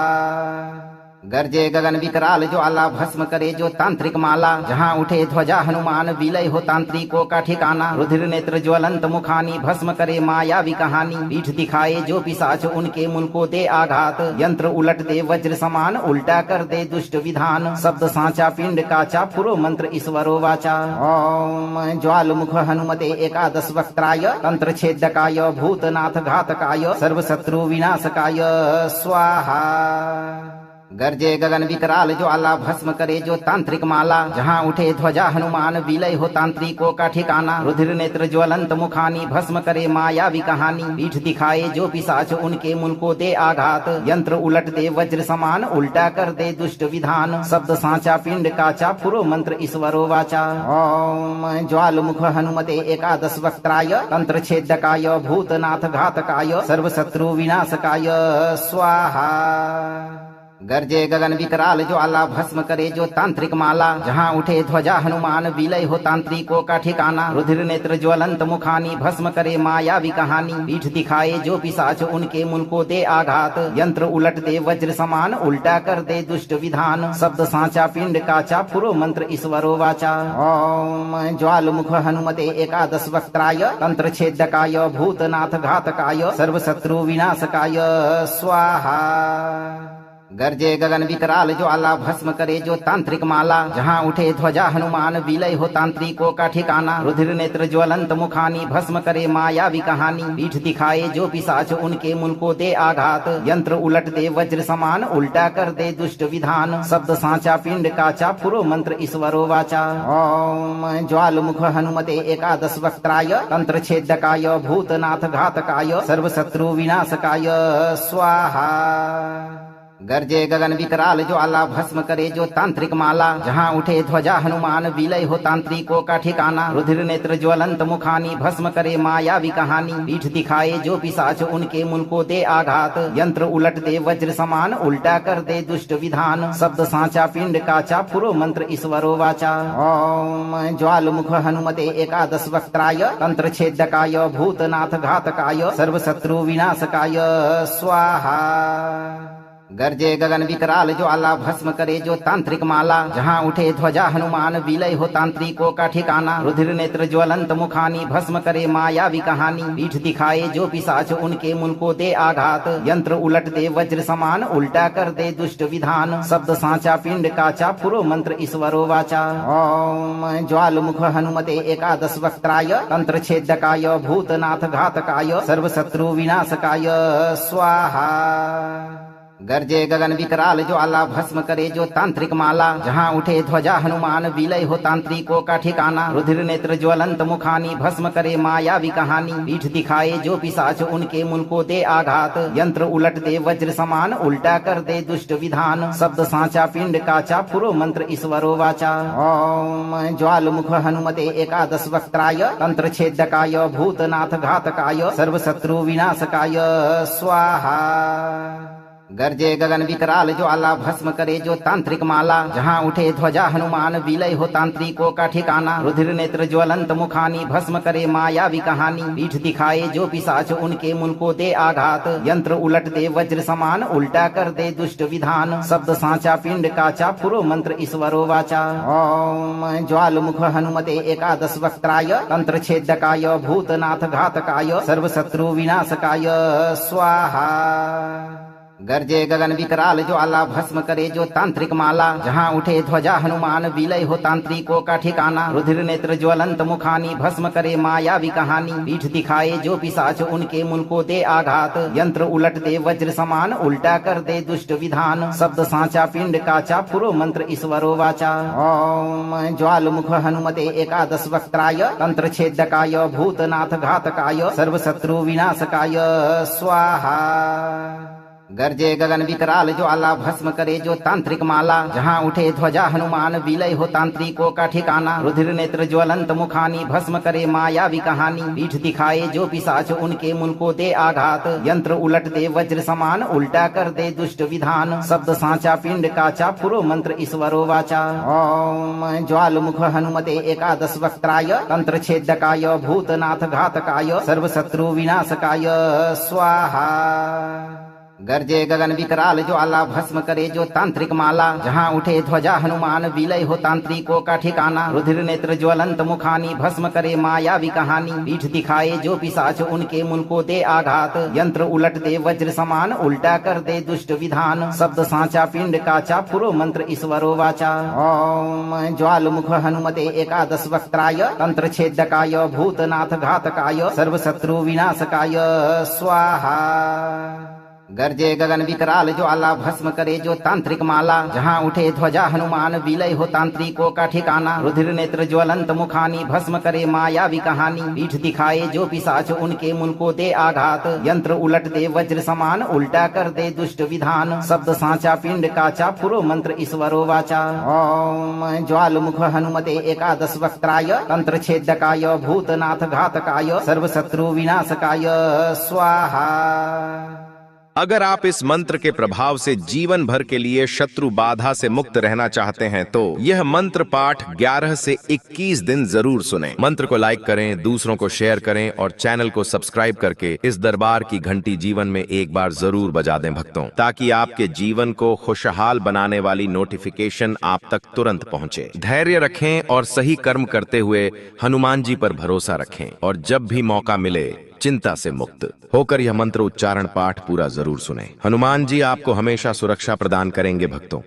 गर्जे गगन विकराल ज्वाला भस्म करे जो तांत्रिक माला जहाँ उठे ध्वजा हनुमान विलय हो तांत्रिकों का ठिकाना रुधिर नेत्र ज्वलंत मुखानी भस्म करे मायावी कहानी पीठ दिखाए जो पिशाच उनके मुल को दे आघात यंत्र उलट दे वज्र समान उल्टा कर दे दुष्ट विधान शब्द सांचा पिंड काचा फुरो मंत्र ईश्वरो वाचा ओम ज्वाल मुख हनुमते एकादश वक्त्राय तंत्र छेदकाय भूतनाथ घातकाय सर्व शत्रु विनाशकाय स्वाहा गर्जे गगन विकराल ज्वाला भस्म करे जो तांत्रिक माला जहाँ उठे ध्वजा हनुमान विलय हो तांत्रिकों का ठिकाना रुधिर नेत्र ज्वलंत मुखानी भस्म करे मायावी कहानी पीठ दिखाए जो पिशाच उनके मुल को दे आघात यंत्र उलट दे वज्र समान उल्टा कर दे दुष्ट विधान शब्द सांचा पिंड काचा फुरो मंत्र ईश्वरो वाचा ओम ज्वाल मुख हनुमते एकादश वक्त्राय तंत्र छेदकाय भूतनाथ घातकाय सर्व शत्रु विनाशकाय स्वाहा गर्जे गगन विकराल ज्वाला भस्म करे जो तांत्रिक माला जहाँ उठे ध्वजा हनुमान विलय हो तांत्रिकों का ठिकाना रुधिर नेत्र ज्वलंत मुखानी भस्म करे मायावी कहानी पीठ दिखाए जो पिशाच उनके मुल को दे आघात यंत्र उलट दे वज्र समान उल्टा कर दे दुष्ट विधान शब्द सांचा पिंड काचा फुरो मंत्र ईश्वरो वाचा ओम ज्वाल मुख हनुमते एकादश वक्त्राय तंत्र छेदकाय भूतनाथ घातकाय सर्व शत्रु विनाशकाय स्वाहा गर्जे गगन विकराल ज्वाला भस्म करे जो तांत्रिक माला जहाँ उठे ध्वजा हनुमान विलय हो तांत्रिकों का ठिकाना रुधिर नेत्र ज्वलंत मुखानी भस्म करे मायावी कहानी पीठ दिखाए जो पिशाच उनके मुल को दे आघात यंत्र उलट दे वज्र समान उल्टा कर दे दुष्ट विधान शब्द सांचा पिंड काचा फुरो मंत्र ईश्वरो वाचा ओम ज्वाल मुख हनुमते एकादश वक्त्राय तंत्र छेदकाय भूतनाथ घातकाय सर्व शत्रु विनाशकाय स्वाहा गर्जे गगन विकराल ज्वाला भस्म करे जो तांत्रिक माला जहाँ उठे ध्वजा हनुमान विलय हो तांत्रिकों का ठिकाना रुधिर नेत्र ज्वलंत मुखानी भस्म करे मायावी कहानी पीठ दिखाए जो पिशाच उनके मुल को दे आघात यंत्र उलट दे वज्र समान उल्टा कर दे दुष्ट विधान शब्द सांचा पिंड काचा फुरो मंत्र ईश्वरो वाचा ओम ज्वाल मुख हनुमते एकादश वक्त्राय तंत्र छेदकाय भूतनाथ घातकाय सर्व शत्रु विनाशकाय स्वाहा गर्जे गगन विकराल ज्वाला भस्म करे जो तांत्रिक माला जहाँ उठे ध्वजा हनुमान विलय हो तांत्रिकों का ठिकाना रुधिर नेत्र ज्वलंत मुखानी भस्म करे मायावी कहानी पीठ दिखाए जो पिशाच उनके मुल को दे आघात यंत्र उलट दे वज्र समान उल्टा कर दे दुष्ट विधान शब्द सांचा पिंड काचा फुरो मंत्र ईश्वरो वाचा ओम ज्वाल मुख हनुमते एकादश वक्त्राय तंत्र छेदकाय भूतनाथ घातकाय सर्व शत्रु विनाशकाय स्वाहा गर्जे गगन विकराल ज्वाला भस्म करे जो तांत्रिक माला जहाँ उठे ध्वजा हनुमान विलय हो तांत्रिकों का ठिकाना रुधिर नेत्र ज्वलंत मुखानी भस्म करे मायावी कहानी पीठ दिखाए जो पिशाच उनके मुल को दे आघात यंत्र उलट दे वज्र समान उल्टा कर दे दुष्ट विधान शब्द सांचा पिंड काचा फुरो मंत्र ईश्वरो वाचा ओम ज्वाल मुख हनुमते एकादश वक्त्राय तंत्र छेदकाय भूतनाथ घातकाय सर्व शत्रु विनाशकाय स्वाहा गरजे गगन विकराल ज्वाला भस्म करे जो तांत्रिक माला जहाँ उठे ध्वजा हनुमान विलय हो तांत्रिकों का ठिकाना रुधिर नेत्र ज्वलंत मुखानी भस्म करे मायावी कहानी पीठ दिखाए जो पिशाच उनके मुल को दे आघात यंत्र उलट दे वज्र समान उल्टा कर दे दुष्ट विधान शब्द सांचा पिंड काचा पुरो मंत्र ईश्वरो वाचा ओम ज्वाल मुख हनुमते एकादश वक्त्राय तंत्र छेदकाय भूतनाथ घातकाय सर्वशत्रु विनाशकाय स्वाहा गरजे गगन विकराल ज्वाला भस्म करे जो तांत्रिक माला जहाँ उठे ध्वजा हनुमान विलय हो तांत्रिकों का ठिकाना रुधिर नेत्र ज्वलंत मुखानी भस्म करे मायावी कहानी पीठ दिखाए जो पिशाच उनके मुल को दे आघात यंत्र उलट दे वज्र समान उल्टा कर दे दुष्ट विधान शब्द सांचा पिंड काचा पुरो मंत्र ईश्वरो वाचा ओम ज्वाल मुख हनुमते एकादश वक्त्राय तंत्र छेदकाय भूतनाथ घातकाय सर्वशत्रु विनाशकाय स्वाहा गरजे गगन विकराल ज्वाला भस्म करे जो तांत्रिक माला जहाँ उठे ध्वजा हनुमान विलय हो तांत्रिकों का ठिकाना रुधिर नेत्र ज्वलंत मुखानी भस्म करे मायावी कहानी पीठ दिखाए जो पिशाच उनके मुल को दे आघात यंत्र उलट दे वज्र समान उल्टा कर दे दुष्ट विधान शब्द सांचा पिंड काचा पुरो मंत्र ईश्वरो वाचा ओम ज्वाल मुख हनुमते एकादश वक्त्राय तंत्र छेदकाय भूतनाथ घातकाय सर्वशत्रु विनाशकाय स्वाहा गरजे गगन विकराल ज्वाला भस्म करे जो तांत्रिक माला जहाँ उठे ध्वजा हनुमान विलय हो तांत्रिकों का ठिकाना रुधिर नेत्र ज्वलंत मुखानी भस्म करे मायावी कहानी पीठ दिखाए जो पिशाच उनके मुल को दे आघात यंत्र उलट दे वज्र समान उल्टा कर दे दुष्ट विधान शब्द सांचा पिंड काचा पुरो मंत्र ईश्वरो वाचा ओम ज्वाल मुख हनुमते एकादश वक्त्राय तंत्र छेदकाय भूतनाथ घातकाय सर्वशत्रु विनाशकाय स्वाहा गरजे गगन विकराल ज्वाला भस्म करे जो तांत्रिक माला जहाँ उठे ध्वजा हनुमान विलय हो तांत्रिकों का ठिकाना रुधिर नेत्र ज्वलंत मुखानी भस्म करे मायावी कहानी पीठ दिखाए जो पिशाच उनके मुल को दे आघात यंत्र उलट दे वज्र समान उल्टा कर दे दुष्ट विधान शब्द सांचा पिंड काचा पुरो मंत्र ईश्वरो वाचा ओम ज्वाल मुख हनुमते एकादश वक्त्राय तंत्र छेदकाय भूतनाथ घातकाय सर्वशत्रु विनाशकाय स्वाहा अगर आप इस मंत्र के प्रभाव से जीवन भर के लिए शत्रु बाधा से मुक्त रहना चाहते हैं तो यह मंत्र पाठ 11 से 21 दिन जरूर सुनें। मंत्र को लाइक करें, दूसरों को शेयर करें और चैनल को सब्सक्राइब करके इस दरबार की घंटी जीवन में एक बार जरूर बजा दें भक्तों, ताकि आपके जीवन को खुशहाल बनाने वाली नोटिफिकेशन आप तक तुरंत पहुंचे। धैर्य रखें और सही कर्म करते हुए हनुमान जी पर भरोसा रखें और जब भी मौका मिले चिंता से मुक्त होकर यह मंत्र उच्चारण पाठ पूरा जरूर सुनें। हनुमान जी आपको हमेशा सुरक्षा प्रदान करेंगे भक्तों।